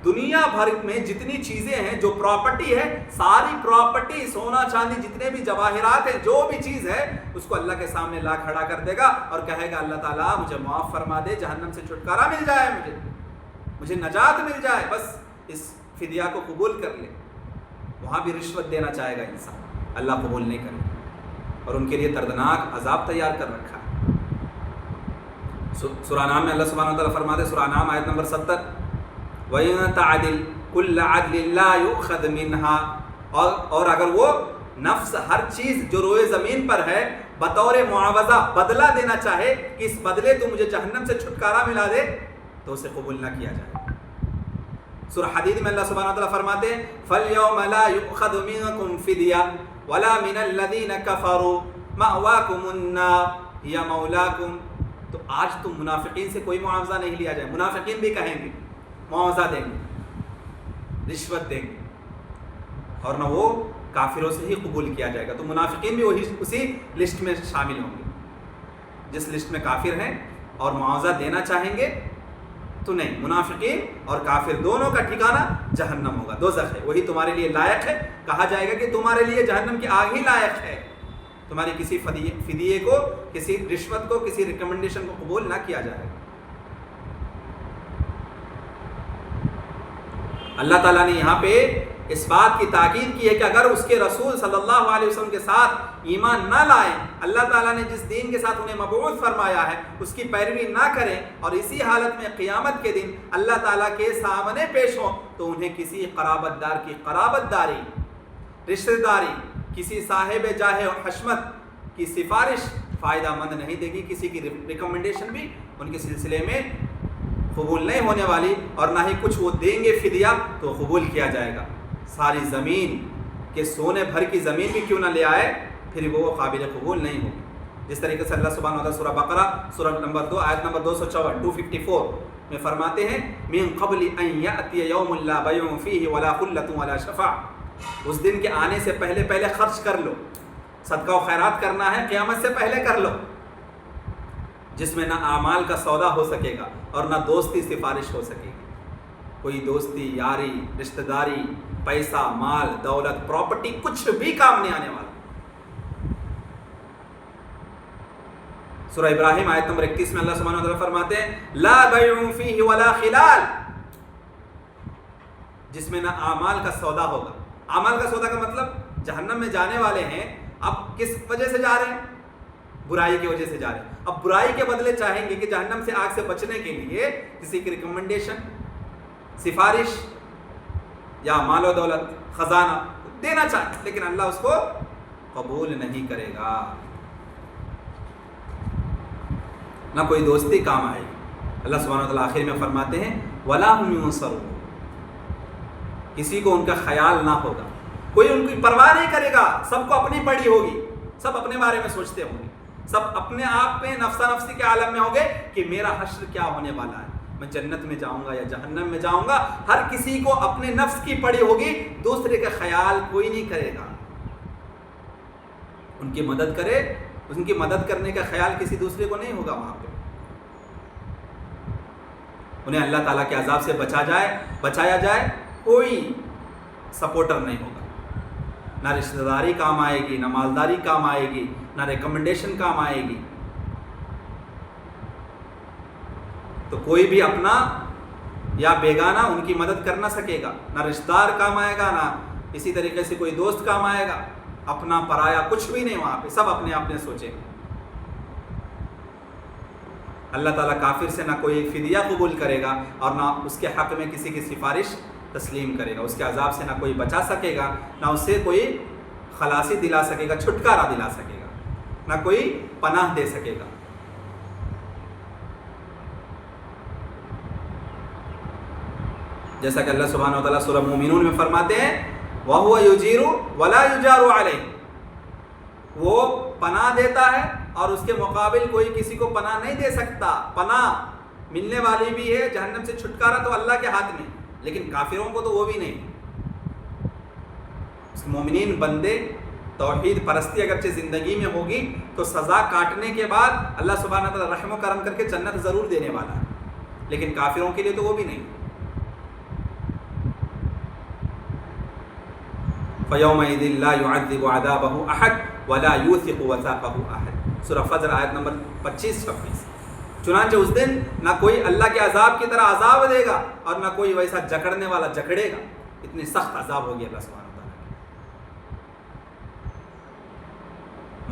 دنیا بھر میں جتنی چیزیں ہیں، جو پراپرٹی ہے، ساری پراپرٹی، سونا چاندی، جتنے بھی جواہرات ہیں، جو بھی چیز ہے، اس کو اللہ کے سامنے لا کھڑا کر دے گا اور کہے گا اللہ تعالیٰ مجھے معاف فرما دے، جہنم سے چھٹکارا مل جائے، مجھے نجات مل جائے، بس اس فدیہ کو قبول کر لے۔ وہاں بھی رشوت دینا چاہے گا انسان، اللہ قبول نہیں کرے اور ان کے لیے دردناک عذاب تیار کر رکھا ہے۔ سورہ انعام میں اللہ سبحانہ وتعالیٰ فرماتے ہیں، سورہ انعام آیت نمبر 70، وَإِن تَعْدِلْ كُلَّ عَدْلٍ لَا يُؤْخَذْ مِنْهَا، اور اگر وہ نفس ہر چیز جو روئے زمین پر ہے بطور معاوضہ بدلہ دینا چاہے کہ اس بدلے تو مجھے جہنم سے چھٹکارا ملا دے، تو اسے قبول نہ کیا جائے۔ سورہ حدید میں اللہ سبحانہ وتعالیٰ فرماتے ہیں، فَالْيَوْمَ لَا يُؤْخَذُ مِنْكُمْ فِدْيَةٌ وَلَا مِنَ الَّذِينَ كَفَرُوا مَأْوَاكُمُ النَّارُ هِيَ مَوْلَاكُمْ۔ تو آج تم منافقین سے کوئی معاوضہ نہیں لیا جائے۔ منافقین بھی کہیں گے معاوضہ دیں گے، رشوت دیں گے، اور نہ وہ کافروں سے ہی قبول کیا جائے گا۔ تو منافقین بھی اسی لسٹ میں شامل ہوں گے، جس لسٹ میں کافر ہیں اور معاوضہ دینا چاہیں گے تو نہیں۔ منافقین اور کافر دونوں کا ٹھکانہ جہنم ہوگا، دوزخ ہے، وہی تمہارے لیے لائق ہے۔ کہا جائے گا کہ تمہارے لیے جہنم کی آگ ہی لائق ہے، تمہاری کسی فدیے کو، کسی رشوت کو، کسی ریکمنڈیشن کو قبول نہ کیا جائے گا۔ اللہ تعالیٰ نے یہاں پہ اس بات کی تاکید کی ہے کہ اگر اس کے رسول صلی اللہ علیہ وسلم کے ساتھ ایمان نہ لائیں، اللہ تعالیٰ نے جس دین کے ساتھ انہیں مبعوث فرمایا ہے اس کی پیروی نہ کریں، اور اسی حالت میں قیامت کے دن اللہ تعالیٰ کے سامنے پیش ہوں، تو انہیں کسی قرابت دار کی قرابت داری، رشتہ داری، کسی صاحب جاہ و حشمت کی سفارش فائدہ مند نہیں دے گی، کسی کی ریکمنڈیشن بھی ان کے سلسلے میں قبول نہیں ہونے والی، اور نہ ہی کچھ وہ دیں گے فدیہ تو قبول کیا جائے گا۔ ساری زمین کے سونے بھر کی زمین بھی کیوں نہ لے آئے، پھر وہ قابل قبول نہیں ہوگی۔ جس طریقے سے اللہ سبحانہ وتعالیٰ سورہ بقرہ سورہ نمبر 2 آیت نمبر 254 میں فرماتے ہیں، من قبل ان یأتی یوم لا بیع فیہ ولا خلۃ ولا شفاعۃ، اس دن کے آنے سے پہلے خرچ کر لو، صدقہ و خیرات کرنا ہے قیامت سے پہلے کر لو، جس میں نہ اعمال کا سودا ہو سکے گا اور نہ دوستی سفارش ہو سکے گی۔ کوئی دوستی، یاری، رشتہ داری، پیسہ، مال، دولت، پراپرٹی، کچھ بھی کام نہیں آنے والا۔ سورہ ابراہیم آیت نمبر 31 میں اللہ سبحانہ وتعالیٰ فرماتے ہیں، لا بیع فیہ ولا خلال، جس میں نہ اعمال کا سودا ہوگا۔ اعمال کا سودا کا مطلب جہنم میں جانے والے ہیں، اب کس وجہ سے جا رہے ہیں؟ برائی کی وجہ سے جا رہے ہیں۔ اب برائی کے بدلے چاہیں گے کہ جہنم سے آگ سے بچنے کے لیے کسی کی ریکمنڈیشن، سفارش یا مال و دولت، خزانہ دینا چاہیں، لیکن اللہ اس کو قبول نہیں کرے گا، نہ کوئی دوستی کام آئے گی۔ اللہ سبحانہ وتعالیٰ آخر میں فرماتے ہیں، وَلَا هُمْ يُنصَرُونَ، کسی کو ان کا خیال نہ ہوگا، کوئی ان کی پرواہ نہیں کرے گا، سب کو اپنی پڑی ہوگی، سب اپنے بارے میں سوچتے ہوں گے، سب اپنے آپ میں نفسا نفسی کے عالم میں ہوں گے کہ میرا حشر کیا ہونے والا ہے، میں جنت میں جاؤں گا یا جہنم میں جاؤں گا۔ ہر کسی کو اپنے نفس کی پڑی ہوگی، دوسرے کا خیال کوئی نہیں کرے گا۔ ان کی مدد کرے، ان کی مدد کرنے کا خیال کسی دوسرے کو نہیں ہوگا وہاں پہ۔ انہیں اللہ تعالیٰ کے عذاب سے بچایا جائے، کوئی سپورٹر نہیں ہوگا، نہ رشتہ داری کام آئے گی، نہ مالداری کام آئے گی، نہ ریکمنڈیشن کام آئے گی۔ تو کوئی بھی اپنا یا بیگانہ ان کی مدد کر نہ سکے گا، نہ رشتہ دار کام آئے گا، نہ اسی طریقے سے کوئی دوست کام آئے گا، اپنا پرایا کچھ بھی نہیں وہاں پہ، سب اپنے اپنے سوچیں گے۔ اللہ تعالیٰ کافر سے نہ کوئی فدیہ قبول کرے گا اور نہ اس کے حق میں کسی کی سفارش تسلیم کرے گا، اس کے عذاب سے نہ کوئی بچا سکے گا، نہ اسے کوئی خلاصی دلا سکے گا، چھٹکارا دلا سکے گا، نہ کوئی پناہ دے سکے گا۔ جیسا کہ اللہ سبحانہ وتعالیٰ سورہ مومنون میں فرماتے ہیں، وَهُوَ يُجِيرُ وَلَا يُجَارُ عَلَيْهِ، وہ پناہ دیتا ہے اور اس کے مقابل کوئی کسی کو پناہ نہیں دے سکتا۔ پناہ ملنے والی بھی ہے، جہنم سے چھٹکارا تو اللہ کے ہاتھ میں، لیکن کافروں کو تو وہ بھی نہیں۔ مومنین بندے توحید پرستی اگرچہ زندگی میں ہوگی تو سزا کاٹنے کے بعد اللہ سبحانہ وتعالیٰ رحم و کرم کر کے جنت ضرور دینے والا ہے، لیکن کافروں کے لیے تو وہ بھی نہیں۔ فَيَوْمَئِذٍ لَا يُعَذِّبُ عَذَابَهُ أَحَدٌ وَلَا يُوثِقُ وَثَاقَهُ أَحَدٌ۔ سورہ فجر آیت نمبر 25-26۔ چنانچہ اس دن نہ کوئی اللہ کے عذاب کی طرح عذاب دے گا اور نہ کوئی ویسا جکڑنے والا جکڑے گا۔ اتنی سخت عذاب ہوگی اللہ سبحانہ وتعالیٰ کی۔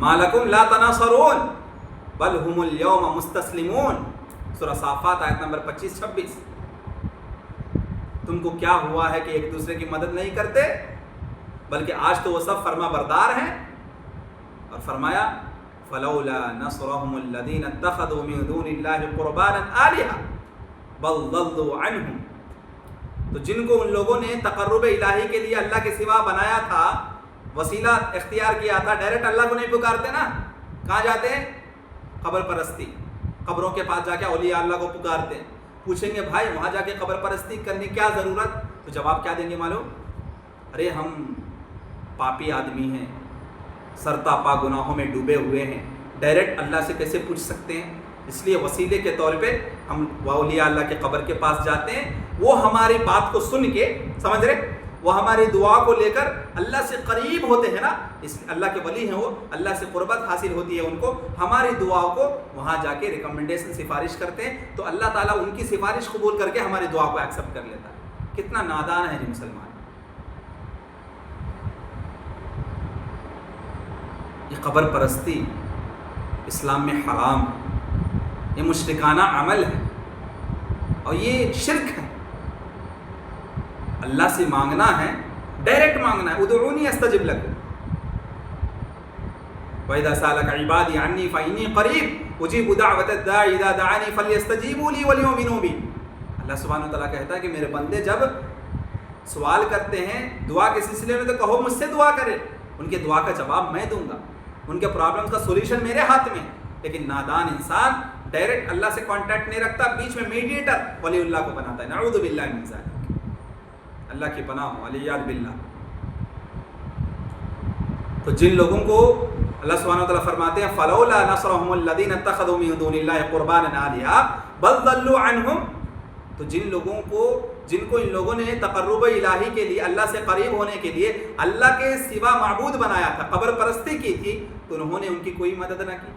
مَا لَكُمْ لَا تَنَاصَرُونَ بَلْ هُمُ الْيَوْمَ مُسْتَسْلِمُونَ۔ سورہ صافات آیت نمبر 25-26۔ تم کو کیا ہوا ہے کہ ایک دوسرے کی مدد نہیں کرتے، بلکہ آج تو وہ سب فرما بردار ہیں۔ اور فرمایا فَلَوْلَا نَصْرَهُمُ الَّذِينَ اتَّخَذُوا مِن دُونِ اللَّهِ قُرْبَانًا آلِهَةً بَلْ ضَلُّوا عَنْهُمْ۔ تو جن کو ان لوگوں نے تقرب الہی کے لیے اللہ کے سوا بنایا تھا، وسیلہ اختیار کیا تھا، ڈائریکٹ اللہ کو نہیں پکارتے نا، کہاں جاتے ہیں؟ قبر پرستی، قبروں کے پاس جا کے اولیاء اللہ کو پکارتے ہیں۔ پوچھیں گے بھائی وہاں جا کے قبر پرستی کرنے کیا ضرورت؟ تو جواب کیا دیں گے معلوم؟ ارے ہم پاپی آدمی ہیں، سرتاپا گناہوں میں ڈوبے ہوئے ہیں، ڈائریکٹ اللہ سے کیسے پوچھ سکتے ہیں؟ اس لیے وسیلے کے طور پہ ہم اولیاء اللہ کے قبر کے پاس جاتے ہیں، وہ ہماری بات کو سن کے، سمجھ رہے، وہ ہماری دعا کو لے کر اللہ سے قریب ہوتے ہیں نا، اس اللہ کے ولی ہیں، وہ اللہ سے قربت حاصل ہوتی ہے ان کو، ہماری دعاؤں کو وہاں جا کے ریکمنڈیشن سفارش کرتے ہیں، تو اللہ تعالیٰ ان کی سفارش قبول کر کے ہماری دعا کو ایکسیپٹ کر لیتا ہے۔ کتنا نادان ہے جی مسلمان! یہ قبر پرستی اسلام میں حرام ہے، یہ مشرکانہ عمل ہے اور یہ شرک ہے۔ اللہ سے مانگنا ہے، ڈائریکٹ مانگنا ہے، ادعونی استجب لکم، وَإِذَا سَأَلَكَ عِبَادِي عَنِّي فَإِنِّي قَرِيبٌ أُجِيبُ دَعْوَةَ الدَّاعِ إِذَا دَعَانِي فَلْيَسْتَجِيبُوا لِي وَلْيُؤْمِنُوا بِي۔ اللہ سبحانہ وتعالیٰ کہتا ہے کہ میرے بندے جب سوال کرتے ہیں دعا کے سلسلے میں تو کہو مجھ سے دعا کرے، ان کے دعا کا جواب میں دوں گا، ان کے پرابلمس کا سولوشن میرے ہاتھ میں۔ لیکن نادان انسان ڈائریکٹ اللہ سے کانٹیکٹ نہیں رکھتا، بیچ میں میڈیٹر ولی اللہ کو بناتا ہے۔ نعوذ باللہ من ذالک، اللہ کی پناہ ہو، علیہ باللہ۔ تو جن لوگوں کو اللہ سبحانہ وتعالیٰ فرماتے ہیں فَلَوْلَا نَصْرَهُمُ الَّذِينَ اتَّخَذُوا مِن دُونِ اللَّهِ قُرْبَانًا آلِهَةً بَلْ ضَلُّوا عَنْهُمْ۔ تو جن کو ان لوگوں نے تقرب الہی کے لیے، اللہ سے قریب ہونے کے لیے اللہ کے سوا معبود بنایا تھا، قبر پرستی کی تھی، تو انہوں نے ان کی کوئی مدد نہ کی،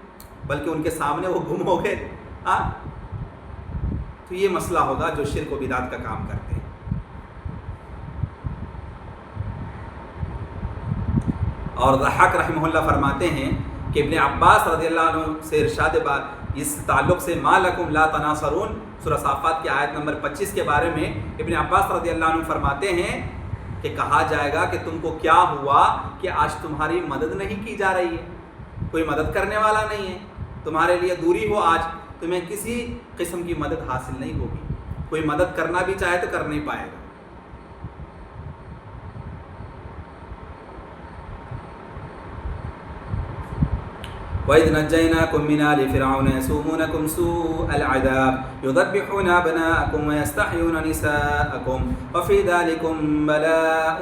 بلکہ ان کے سامنے وہ گم ہو گئے۔ تو یہ مسئلہ ہوگا جو شرک و بدعت کا کام کرتے ہیں۔ اور ضحاک رحمہ اللہ فرماتے ہیں کہ ابن عباس رضی اللہ عنہ سے ارشاد بات اس تعلق سے مَا لَكُمْ لَا تَنَاصَرُونَ سورہ صافات کی آیت نمبر 25 کے بارے میں ابن عباس رضی اللہ عنہ فرماتے ہیں کہ کہا جائے گا کہ تم کو کیا ہوا کہ آج تمہاری مدد نہیں کی جا رہی ہے، کوئی مدد کرنے والا نہیں ہے، تمہارے لیے دوری ہو، آج تمہیں کسی قسم کی مدد حاصل نہیں ہوگی، کوئی مدد کرنا بھی چاہے تو کر نہیں پائے گا۔ وَإِذْ نَجَّيْنَاكُمْ مِنْ آلِ فِرْعَوْنَ يَسُومُونَكُمْ سُوءَ الْعَذَابِ يُذَبِّحُونَ أَبْنَاءَكُمْ وَيَسْتَحْيُونَ نِسَاءَكُمْ وَفِي ذَلِكُمْ بَلَاءٌ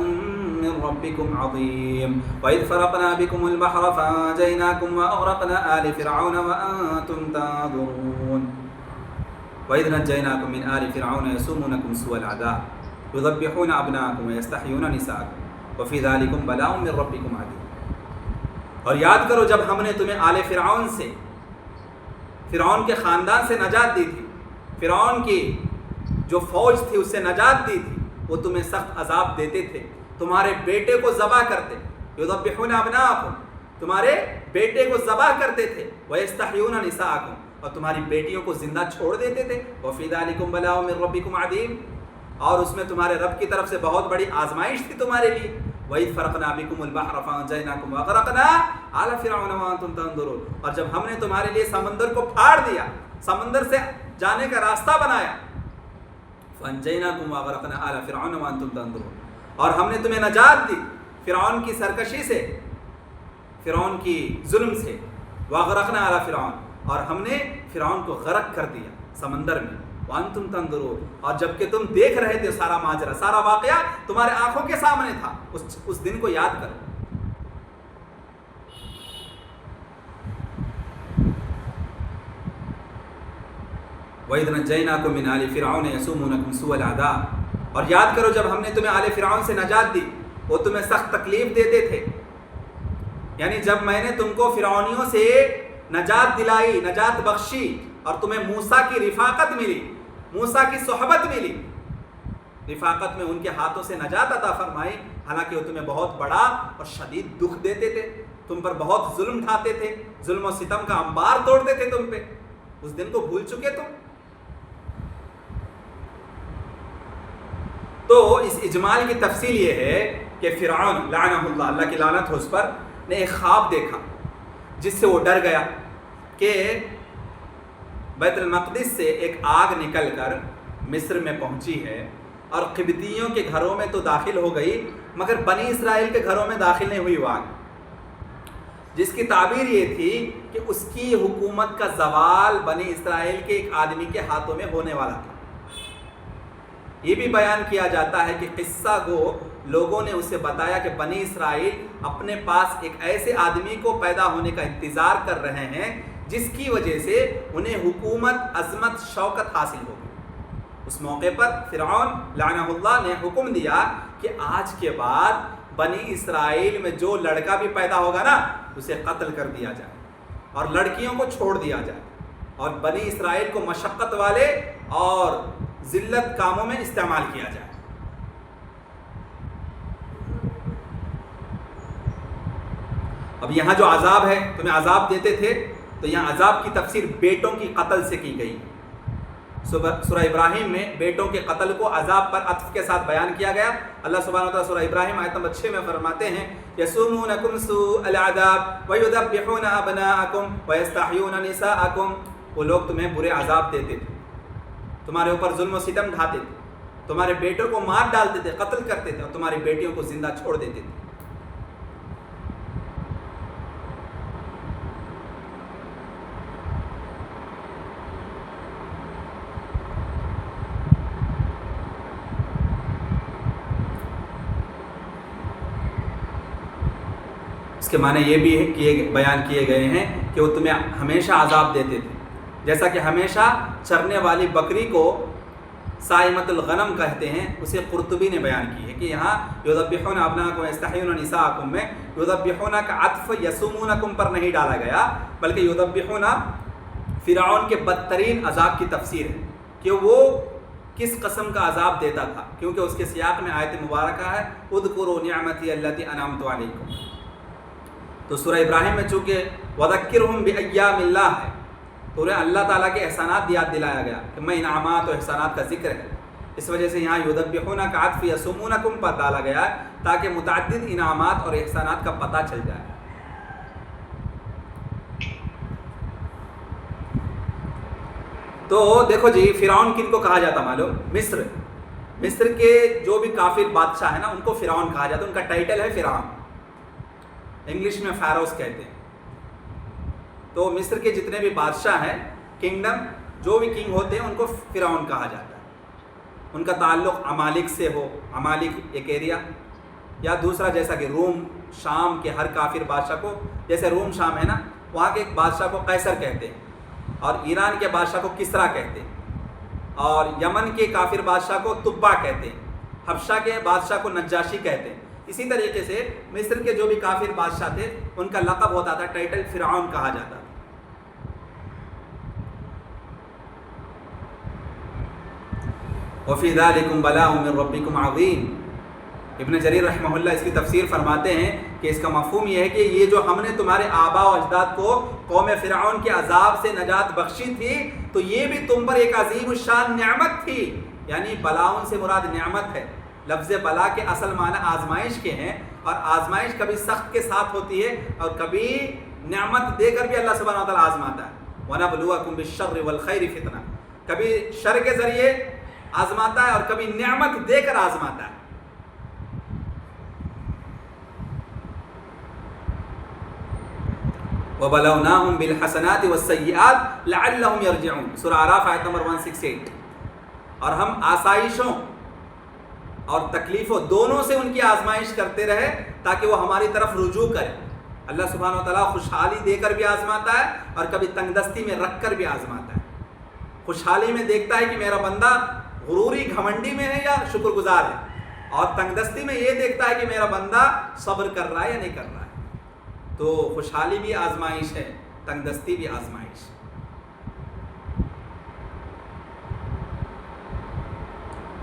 مِّن رَّبِّكُمْ عَظِيمٌ وَإِذْ فَرَقْنَا بِكُمُ الْبَحْرَ فَأَنجَيْنَاكُمْ وَأَغْرَقْنَا آلَ فِرْعَوْنَ وَأَنتُمْ تَنظُرُونَ وَإِذْ نَجَّيْنَاكُمْ مِنْ آلِ فِرْعَوْنَ يَسُومُونَكُمْ سُوءَ الْعَذَابِ يُذَبِّحُونَ أَبْنَاءَكُمْ وَيَسْتَحْيُونَ نِسَاءَكُمْ وَفِي ذَلِكُمْ بَلَاءٌ مِّن رَّبِّكُمْ عَظِيمٌ۔ اور یاد کرو جب ہم نے تمہیں آل فرعون سے، فرعون کے خاندان سے نجات دی تھی، فرعون کی جو فوج تھی اس سے نجات دی تھی، وہ تمہیں سخت عذاب دیتے تھے، تمہارے بیٹے کو ذبح کرتے، یذبحون ابناءکم، تمہارے بیٹے کو ذبح کرتے تھے، ویستحیون نساءکم، اور تمہاری بیٹیوں کو زندہ چھوڑ دیتے تھے، وفی ذلکم بلاء من ربکم عظیم، اور اس میں تمہارے رب کی طرف سے بہت بڑی آزمائش تھی تمہارے لیے۔ وَإِذْ فَرَقْنَا بِكُمُ الْبَحْرَ فَأَنجَيْنَاكُمْ وَأَغْرَقْنَا آلَ فِرْعَوْنَ وَأَنْتُمْ تَنظُرُونَ، اور جب ہم نے تمہارے لیے سمندر کو پھاڑ دیا، سمندر سے جانے کا راستہ بنایا، فَأَنْجَيْنَاكُمْ وَأَغْرَقْنَا آلَ فِرْعَوْنَ وَأَنْتُمْ تَنظُرُونَ، اور ہم نے تمہیں نجات دی فرعون کی سرکشی سے، فرعون کی ظلم سے، وَأَغْرَقْنَا آلَ فِرْعَوْنَ، اور ہم نے فرعون کو غرق کر دیا سمندر میں، وَأَنْتُمْ تَنظُرُونَ، اور جبکہ تم دیکھ رہے تھے سارا ماجرا، سارا واقعہ تمہارے آنکھوں کے سامنے تھا، اس دن کو یاد کرو۔ وَإِذْ نَجَّيْنَاكُمْ مِنْ آلِ فِرْعَوْنَ يَسُومُونَكُمْ سُوءَ الْعَذَابِ، اور یاد کرو جب ہم نے تمہیں آل فرعون سے نجات دی، وہ تمہیں سخت تکلیف دیتے تھے. یعنی جب میں نے تم کو فرعونیوں سے نجات دلائی، نجات بخشی، اور تمہیں موسیٰ کی رفاقت ملی، موسیٰ کی صحبت ملی، رفاقت میں ان کے ہاتھوں سے نجات عطا فرمائی، حالانکہ وہ تمہیں بہت بڑا اور شدید دکھ دیتے تھے، تم پر بہت ظلم ڈھاتے تھے، ظلم و ستم کا انبار توڑتے تھے تم پہ. اس دن کو بھول چکے تم؟ تو اس اجمال کی تفصیل یہ ہے کہ فرعون لعنہ اللہ، اللہ کی لعنت ہو اس پر، نے ایک خواب دیکھا جس سے وہ ڈر گیا کہ بیت المقدس سے ایک آگ نکل کر مصر میں پہنچی ہے اور قبطیوں کے گھروں میں تو داخل ہو گئی، مگر بنی اسرائیل کے گھروں میں داخل نہیں ہوئی وہ آگ، جس کی تعبیر یہ تھی کہ اس کی حکومت کا زوال بنی اسرائیل کے ایک آدمی کے ہاتھوں میں ہونے والا تھا. یہ بھی بیان کیا جاتا ہے کہ قصہ گو لوگوں نے اسے بتایا کہ بنی اسرائیل اپنے پاس ایک ایسے آدمی کو پیدا ہونے کا انتظار کر رہے ہیں جس کی وجہ سے انہیں حکومت، عظمت، شوکت حاصل ہوگی. اس موقع پر فرعون لعنہ اللہ نے حکم دیا کہ آج کے بعد بنی اسرائیل میں جو لڑکا بھی پیدا ہوگا نا اسے قتل کر دیا جائے اور لڑکیوں کو چھوڑ دیا جائے، اور بنی اسرائیل کو مشقت والے اور ذلت کاموں میں استعمال کیا جائے. اب یہاں جو عذاب ہے، تمہیں عذاب دیتے تھے، تو یہاں عذاب کی تفسیر بیٹوں کی قتل سے کی گئی. سورہ ابراہیم میں بیٹوں کے قتل کو عذاب پر عطف کے ساتھ بیان کیا گیا. اللہ سبحانہ وتعالیٰ سورہ ابراہیم آیت نمبر 6 میں فرماتے ہیں یسومونکم سوء العذاب ویذبحون ابناءکم ویستحیون نساءکم. وہ لوگ تمہیں برے عذاب دیتے تھے، تمہارے اوپر ظلم و ستم ڈھاتے تھے، تمہارے بیٹوں کو مار ڈالتے تھے، قتل کرتے تھے، اور تمہاری بیٹیوں کو زندہ چھوڑ دیتے تھے. اس کے معنی یہ بھی بیان کیے گئے ہیں کہ وہ تمہیں ہمیشہ عذاب دیتے تھے، جیسا کہ ہمیشہ چرنے والی بکری کو صائمۃ الغنم کہتے ہیں. اسے قرطبی نے بیان کی ہے کہ یہاں یذبحون ابناءکم ویستحیون نساءکم میں یذبحون کا عطف یسومونکم پر نہیں ڈالا گیا، بلکہ یذبحون فرعون کے بدترین عذاب کی تفسیر ہے کہ وہ کس قسم کا عذاب دیتا تھا، کیونکہ اس کے سیاق میں آیت مبارکہ ہے اذکروا نعمتی التی انعمت علیکم. تو سورہ ابراہیم میں چونکہ وذکرہم بایام اللہ ہے تو انہیں اللہ تعالیٰ کے احسانات یاد دلایا گیا کہ میں انعامات و احسانات کا ذکر ہے. اس وجہ سے یہاں یذبحون کا عطف یسومونکم پر ڈالا گیا ہے تاکہ متعدد انعامات اور احسانات کا پتہ چل جائے. تو دیکھو جی، فرعون کن کو کہا جاتا معلوم؟ مصر کے جو بھی کافر بادشاہ ہیں نا ان کو فرعون کہا جاتا ہے. ان کا ٹائٹل ہے فرعون، انگلش میں فیروز کہتے ہیں. تو مصر کے جتنے بھی بادشاہ ہیں، کنگڈم، جو بھی کنگ ہوتے ہیں ان کو فرعون کہا جاتا ہے. ان کا تعلق عمالق سے ہو، عمالق ایک ایریا، یا دوسرا جیسا کہ روم، شام کے ہر کافر بادشاہ کو، جیسے روم شام ہے نا، وہاں کے ایک بادشاہ کو قیصر کہتے ہیں، اور ایران کے بادشاہ کو کسرا کہتے ہیں، اور یمن کے کافر بادشاہ کو تبا کہتے ہیں، حبشہ کے بادشاہ کو نجاشی کہتے ہیں. اسی طریقے سے مصر کے جو بھی کافر بادشاہ تھے ان کا لقب ہوتا تھا، ٹائٹل فرعون کہا جاتا تھا. وَفِي ذَلِكُمْ بَلَاءٌ مِّن رَبِّكُمْ عَظِيمٌ. ابن جریر رحمہ اللہ اس کی تفسیر فرماتے ہیں کہ اس کا مفہوم یہ ہے کہ یہ جو ہم نے تمہارے آباء و اجداد کو قوم فرعون کے عذاب سے نجات بخشی تھی، تو یہ بھی تم پر ایک عظیم الشان نعمت تھی. یعنی بلاؤن سے مراد نعمت ہے. لفظ بلا کے اصل معنی آزمائش کے ہیں، اور آزمائش کبھی سخت کے ساتھ ہوتی ہے اور کبھی نعمت دے کر بھی اللہ سبحانہ وتعالیٰ آزماتا ہے. وَنَبْلُوَكُمْ بِالشَّرِّ وَالْخَيْرِ فِتْنَةً. کبھی شر کے ذریعے آزماتا ہے اور کبھی نعمت دے کر آزماتا ہے. وَبَلَوْنَاهُمْ بِالْحَسَنَاتِ وَالسَّيِّئَاتِ لَعَلَّهُمْ يَرْجِعُونَ. سورہ اعراف آیت نمبر 168. اور ہم آسائشوں اور تکلیفوں دونوں سے ان کی آزمائش کرتے رہے تاکہ وہ ہماری طرف رجوع کرے. اللہ سبحانہ وتعالیٰ خوشحالی دے کر بھی آزماتا ہے اور کبھی تنگ دستی میں رکھ کر بھی آزماتا ہے. خوشحالی میں دیکھتا ہے کہ میرا بندہ غروری گھمنڈی میں ہے یا شکر گزار ہے، اور تنگ دستی میں یہ دیکھتا ہے کہ میرا بندہ صبر کر رہا ہے یا نہیں کر رہا ہے. تو خوشحالی بھی آزمائش ہے، تنگ دستی بھی آزمائش.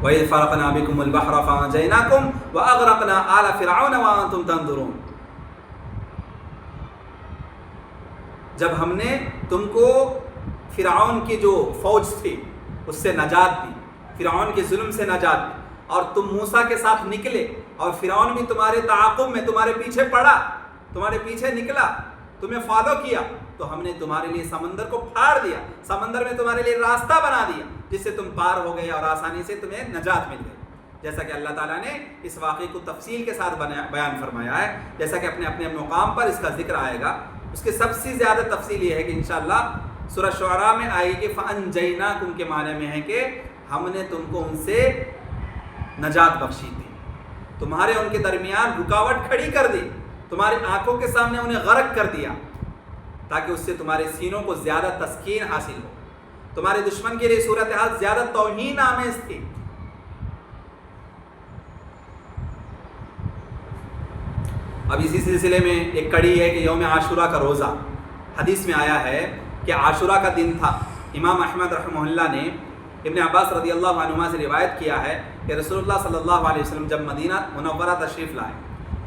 وَإِذْ فَرَقْنَا بِكُمُ الْبَحْرَ فَأَنْجَيْنَاكُمْ وَأَغْرَقْنَا آلَ فِرْعَوْنَ وَأَنْتُمْ تَنْظُرُونَ. جب ہم نے تم کو فرعون کی جو فوج تھی اس سے نجات دی، فرعون کے ظلم سے نجات دی، اور تم موسیٰ کے ساتھ نکلے اور فرعون بھی تمہارے تعاقب میں تمہارے پیچھے پڑا، تمہارے پیچھے نکلا، تمہیں فالو کیا، تو ہم نے تمہارے لیے سمندر کو پھاڑ دیا، سمندر میں تمہارے لیے راستہ بنا دیا جس سے تم پار ہو گئے اور آسانی سے تمہیں نجات مل گئی. جیسا کہ اللہ تعالیٰ نے اس واقعے کو تفصیل کے ساتھ بیان فرمایا ہے، جیسا کہ اپنے اپنے مقام پر اس کا ذکر آئے گا. اس کے سب سے زیادہ تفصیل یہ ہے کہ انشاءاللہ سورہ شعراء میں آئے گی فَأَنْجَيْنَاكُمْ کے معنی میں ہے کہ ہم نے تم کو ان سے نجات بخشی تھی، تمہارے ان کے درمیان رکاوٹ کھڑی کر دی، تمہاری آنکھوں کے سامنے انہیں غرق کر دیا تاکہ اس سے تمہارے سینوں کو زیادہ تسکین حاصل ہو. تمہارے دشمن کے لیے صورتحال زیادہ توہین آمیز تھی. اب اسی سلسلے میں ایک کڑی ہے کہ یوم عاشوراء کا روزہ. حدیث میں آیا ہے کہ عاشوراء کا دن تھا. امام احمد رحمہ اللہ نے ابن عباس رضی اللہ عنہما سے روایت کیا ہے کہ رسول اللہ صلی اللہ علیہ وسلم جب مدینہ منورہ تشریف لائے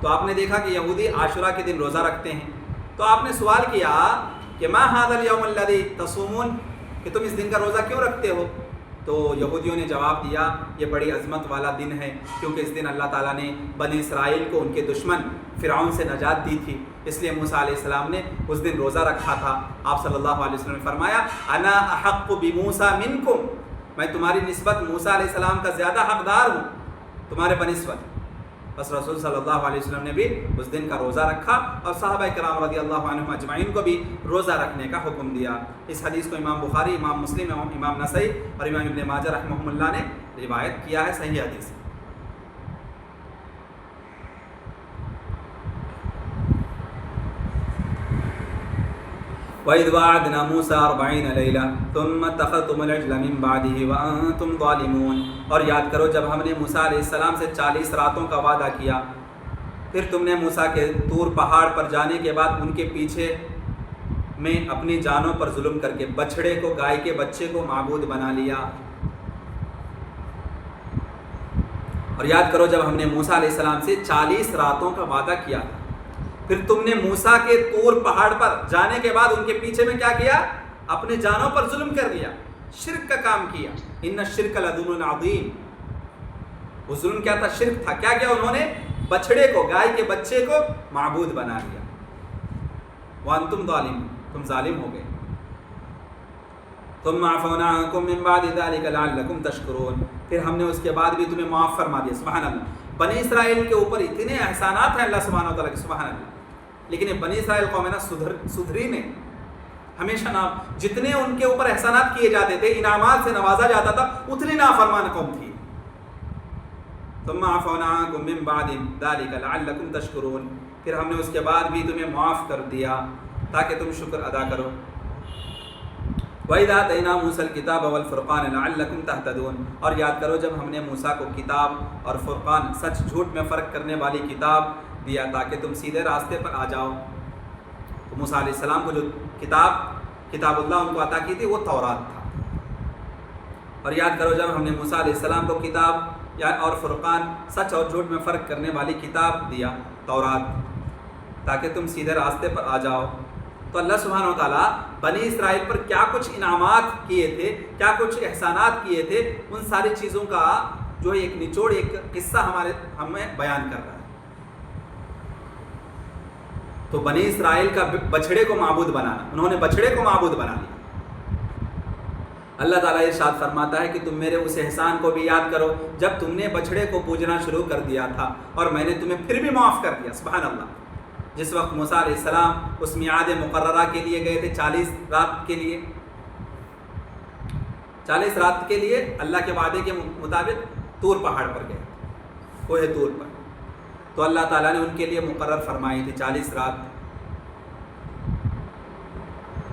تو آپ نے دیکھا کہ یہودی عاشوراء کے دن روزہ رکھتے ہیں. تو آپ نے سوال کیا کہ ما ھذا الیوم الذی تصومون، کہ تم اس دن کا روزہ کیوں رکھتے ہو؟ تو یہودیوں نے جواب دیا یہ بڑی عظمت والا دن ہے کیونکہ اس دن اللہ تعالیٰ نے بنی اسرائیل کو ان کے دشمن فرعون سے نجات دی تھی، اس لیے موسیٰ علیہ السلام نے اس دن روزہ رکھا تھا. آپ صلی اللہ علیہ وسلم نے فرمایا انا احق بموسیٰ منکم، میں تمہاری نسبت موسیٰ علیہ السلام کا زیادہ حقدار ہوں تمہارے بنسبت. بس رسول صلی اللہ علیہ وسلم نے بھی اس دن کا روزہ رکھا اور صحابہ کرام رضی اللہ عنہم اجمعین کو بھی روزہ رکھنے کا حکم دیا. اس حدیث کو امام بخاری، امام مسلم، امام نسائی اور امام ابن ماجہ رحمہ اللہ نے روایت کیا ہے. صحیح حدیث. وَإِذْ وَعَدْنَا مُوسَىٰ 40 لَيْلَةً ثُمَّ اتَّخَذْتُمُ الْعِجْلَ مِن بَعْدِهِ وَأَنْتُمْ ظَالِمُونَ. اور یاد کرو جب ہم نے موسیٰ علیہ السلام سے 40 راتوں کا وعدہ کیا، پھر تم نے موسیٰ کے طور پہاڑ پر جانے کے بعد ان کے پیچھے میں اپنی جانوں پر ظلم کر کے بچھڑے کو، گائے کے بچے کو معبود بنا لیا. اور یاد کرو جب ہم نے موسیٰ علیہ السلام سے 40 راتوں کا وعدہ کیا، پھر تم نے موسیٰ کے طور پہاڑ پر جانے کے بعد ان کے پیچھے میں کیا کیا؟ اپنے جانوں پر ظلم کر دیا، شرک کا کام کیا. ان الشرک لظلم عظیم. وہ ظلم کیا تھا؟ شرک تھا. کیا کیا انہوں نے؟ بچھڑے کو، گائے کے بچے کو معبود بنا لیا. وانتم ظالم، تم ظالم ہو گئے. ثم عفونا عنکم من بعد ذلک لعلکم تشکرون. پھر ہم نے اس کے بعد بھی تمہیں معاف فرما دیا. سبحان اللہ. بنی اسرائیل کے اوپر اتنے احسانات ہیں اللہ سبحانہ وتعالیٰ کے، سبحان اللہ. لیکن یہ بنی اسرائیل قوم ہے نا، سدھری نے ہمیشہ نا، جتنے ان کے اوپر احسانات کیے جاتے تھے، انعامات سے نوازا جاتا تھا، اتنی نافرمان قوم تھی. ثم عفونا عنکم من بعد ذلک لعلکم تشکرون. پھر ہم نے اس کے بعد بھی تمہیں معاف کر دیا تاکہ تم شکر ادا کرو. وَإِذْ آتَيْنَا مُوسَى الْكِتَابَ وَالْفُرْقَانَ لَعَلَّكُمْ تَهْتَدُونَ. اور یاد کرو جب ہم نے موسیٰ کو کتاب اور فرقان، سچ جھوٹ میں فرق کرنے والی کتاب دیا تاکہ تم سیدھے راستے پر آ جاؤ. تو موسیٰ علیہ السلام کو جو کتاب اللہ ان کو عطا کی تھی وہ تورات تھا. اور یاد کرو جب ہم نے موسیٰ علیہ السلام کو کتاب اور فرقان، سچ اور جھوٹ میں فرق کرنے والی کتاب دیا، تورات، تاکہ تم سیدھے راستے پر آ جاؤ. تو اللہ سبحانہ وتعالیٰ بنی اسرائیل پر کیا کچھ انعامات کیے تھے، کیا کچھ احسانات کیے تھے، ان ساری چیزوں کا جو ایک نچوڑ، ایک قصہ ہمیں بیان کر رہا ہے. تو بنی اسرائیل کا بچھڑے کو معبود بنانا، انہوں نے بچھڑے کو معبود بنا لیا. اللہ تعالیٰ ارشاد فرماتا ہے کہ تم میرے اس احسان کو بھی یاد کرو جب تم نے بچھڑے کو پوجنا شروع کر دیا تھا اور میں نے تمہیں پھر بھی معاف کر دیا. سبحان اللہ. جس وقت موسیٰ علیہ السلام اس میعاد مقررہ کے لیے گئے تھے، 40 رات کے لیے، 40 رات کے لیے اللہ کے وعدے کے مطابق طور پہاڑ پر گئے، کوہ طور پر. تو اللہ تعالیٰ نے ان کے لیے مقرر فرمائی تھی 40 رات.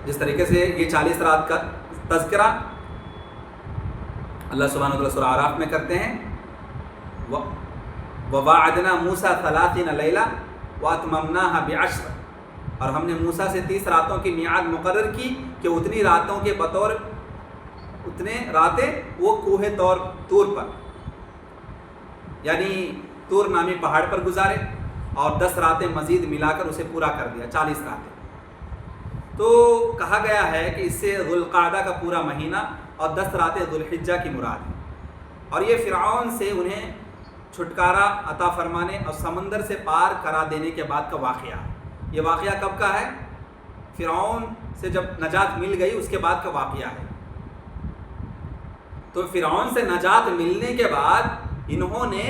جس طریقے سے یہ 40 رات کا تذکرہ اللہ سبحانہ وتعالیٰ سورہ اعراف میں کرتے ہیں، وواعدنا موسیٰ 30 لیلہ واتممناها بعشر، اور ہم نے موسیٰ سے 30 راتوں کی میعاد مقرر کی کہ اتنی راتوں کے بطور اتنے راتیں وہ کوہ طور پر یعنی طور نامی پہاڑ پر گزارے، اور 10 راتیں مزید ملا کر اسے پورا کر دیا، 40 راتیں۔ تو کہا گیا ہے کہ اس سے ذوالقعدہ کا پورا مہینہ اور 10 راتیں ذوالحجہ کی مراد ہے، اور یہ فرعون سے انہیں چھٹکارا عطا فرمانے اور سمندر سے پار کرا دینے کے بعد کا واقعہ ہے۔ یہ واقعہ کب کا ہے؟ فرعون سے جب نجات مل گئی اس کے بعد کا واقعہ ہے۔ تو فرعون سے نجات ملنے کے بعد انہوں نے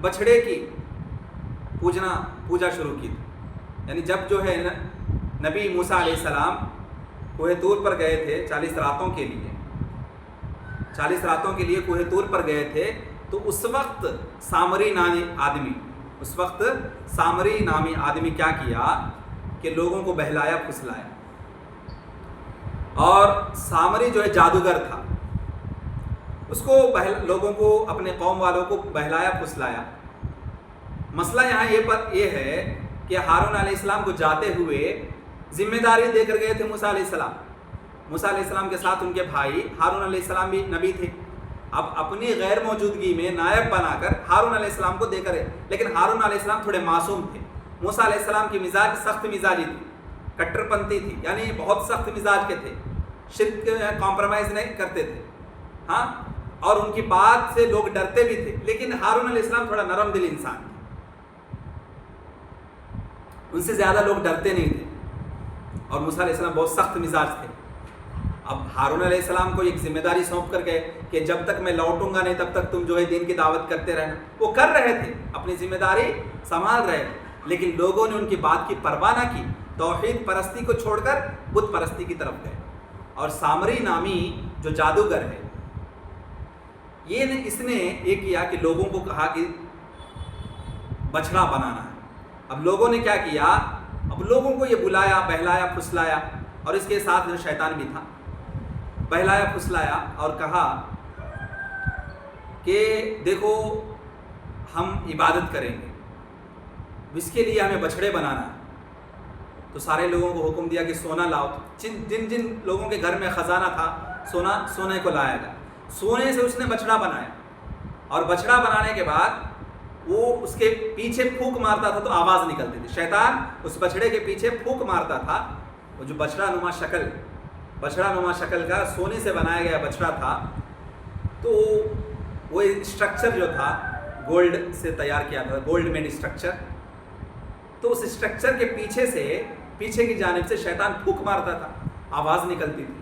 بچھڑے کی پوجا شروع کی، یعنی جب جو ہے نبی موسیٰ علیہ السلام کوہ طور پر گئے تھے 40 راتوں کے لیے کوہ طور پر گئے تھے، تو اس وقت سامری نامی آدمی کیا کیا کہ لوگوں کو بہلایا پھسلایا، اور سامری جو ہے جادوگر تھا، اس کو لوگوں کو اپنے قوم والوں کو بہلایا پھسلایا۔ مسئلہ یہاں یہ ہے کہ ہارون علیہ السلام کو جاتے ہوئے ذمہ داری دے کر گئے تھے موسیٰ علیہ السلام کے ساتھ ان کے بھائی ہارون علیہ السلام بھی نبی تھے۔ اب اپنی غیر موجودگی میں نائب بنا کر ہارون علیہ السلام کو دے کر، لیکن ہارون علیہ السلام تھوڑے معصوم تھے۔ موسیٰ علیہ السلام کی مزاج سخت مزاجی تھی، کٹر پنتی تھی، یعنی بہت سخت مزاج کے تھے، شرک کمپرومائز نہیں کرتے تھے، ہاں، اور ان کی بات سے لوگ ڈرتے بھی تھے، لیکن ہارون علیہ السلام تھوڑا نرم دل انسان تھے، ان سے زیادہ لوگ ڈرتے نہیں تھے، اور موسیٰ علیہ السلام بہت سخت مزاج تھے۔ اب ہارون علیہ السلام کو ایک ذمہ داری سونپ کر گئے کہ جب تک میں لوٹوں گا نہیں تب تک تم جو ہے دین کی دعوت کرتے رہنا۔ وہ کر رہے تھے، اپنی ذمہ داری سنبھال رہے تھے، لیکن لوگوں نے ان کی بات کی پرواہ نہ کی، توحید پرستی کو چھوڑ کر بت پرستی کی طرف گئے۔ اور سامری نامی جو جادوگر ہے، اس نے یہ کیا کہ لوگوں کو کہا کہ بچڑا بنانا ہے۔ اب لوگوں نے کیا کیا؟ اب لوگوں کو یہ بلایا، بہلایا پھسلایا، اور اس کے ساتھ جو شیطان بھی تھا، بہلایا پھسلایا اور کہا کہ دیکھو ہم عبادت کریں گے، اس کے لیے ہمیں بچڑے بنانا ہے۔ تو سارے لوگوں کو حکم دیا کہ سونا لاؤ، جن لوگوں کے گھر میں خزانہ تھا سونے کو لایا گیا، سونے سے اس نے بچڑا بنایا، اور بچڑا بنانے کے بعد وہ اس کے پیچھے پھونک مارتا تھا تو آواز نکلتی تھی، شیطان اس بچڑے کے پیچھے پھونک مارتا تھا۔ وہ جو بچڑا نما شکل کا سونے سے بنایا گیا بچڑا تھا، تو وہ اسٹرکچر جو تھا گولڈ سے تیار کیا تھا، گولڈ میڈ اسٹرکچر، تو اس اسٹرکچر کے پیچھے کی جانب سے شیطان پھونک مارتا تھا، آواز نکلتی تھی،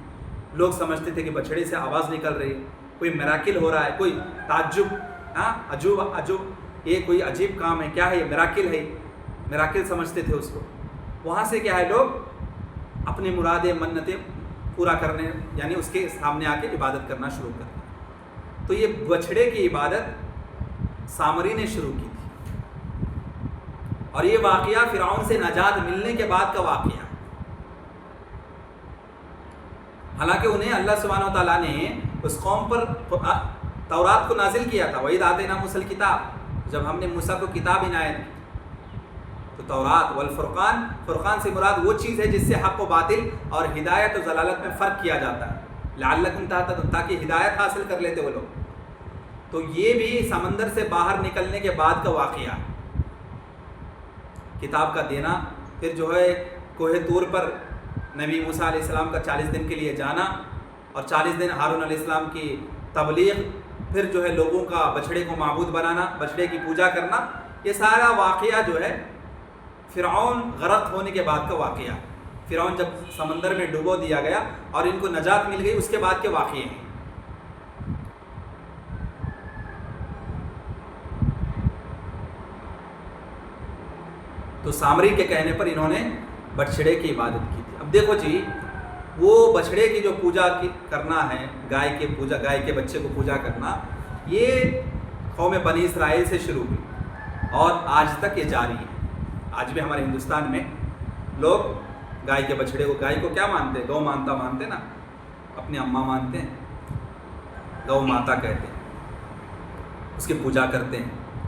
لوگ سمجھتے تھے کہ بچڑے سے آواز نکل رہی ہے، کوئی میراکل ہو رہا ہے، کوئی تعجب، عجوب یہ کوئی عجیب کام ہے، کیا ہے یہ؟ میراکل سمجھتے تھے اس کو۔ وہاں سے کیا ہے، لوگ اپنی مرادیں منتیں پورا کرنے، یعنی اس کے سامنے آ کے عبادت کرنا شروع کر دیا۔ تو یہ بچڑے کی عبادت سامری نے شروع کی تھی، اور یہ واقعہ فرعون سے نجات ملنے کے بعد کا واقعہ ہے۔ حالانکہ انہیں اللہ سبحانہ و تعالیٰ نے اس قوم پر تورات کو نازل کیا تھا، وَإِذْ آتَيْنَا مُوسَى الْكِتَابَ، جب ہم نے موسیٰ کو کتاب عنایت کی، تو تورات والفرقان، فرقان سے مراد وہ چیز ہے جس سے حق و باطل اور ہدایت و ضلالت میں فرق کیا جاتا ہے، لعلکم تہتدون، تاکہ ہدایت حاصل کر لیتے وہ لوگ۔ تو یہ بھی سمندر سے باہر نکلنے کے بعد کا واقعہ، کتاب کا دینا، پھر جو ہے کوہ طور پر نبی موسیٰ علیہ السلام کا 40 دن کے لیے جانا، اور 40 دن ہارون علیہ السلام کی تبلیغ، پھر جو ہے لوگوں کا بچڑے کو معبود بنانا، بچڑے کی پوجا کرنا، یہ سارا واقعہ جو ہے فرعون غرق ہونے کے بعد کا واقعہ۔ فرعون جب سمندر میں ڈبو دیا گیا اور ان کو نجات مل گئی، اس کے بعد کے واقعے ہیں۔ تو سامری کے کہنے پر انہوں نے بچڑے کی عبادت کی تھی۔ اب دیکھو جی، وہ بچڑے کی جو پوجا کرنا ہے، گائے کے بچے کو پوجا کرنا، یہ قوم بنی اسرائیل سے شروع ہوئی اور آج تک یہ جاری ہے۔ آج بھی ہمارے ہندوستان میں لوگ گائے کے بچڑے کو، گائے کو کیا مانتے ہیں؟ گو مانتا مانتے نا، اپنی اماں مانتے ہیں، گو ماتا کہتے ہیں، اس کی پوجا کرتے ہیں،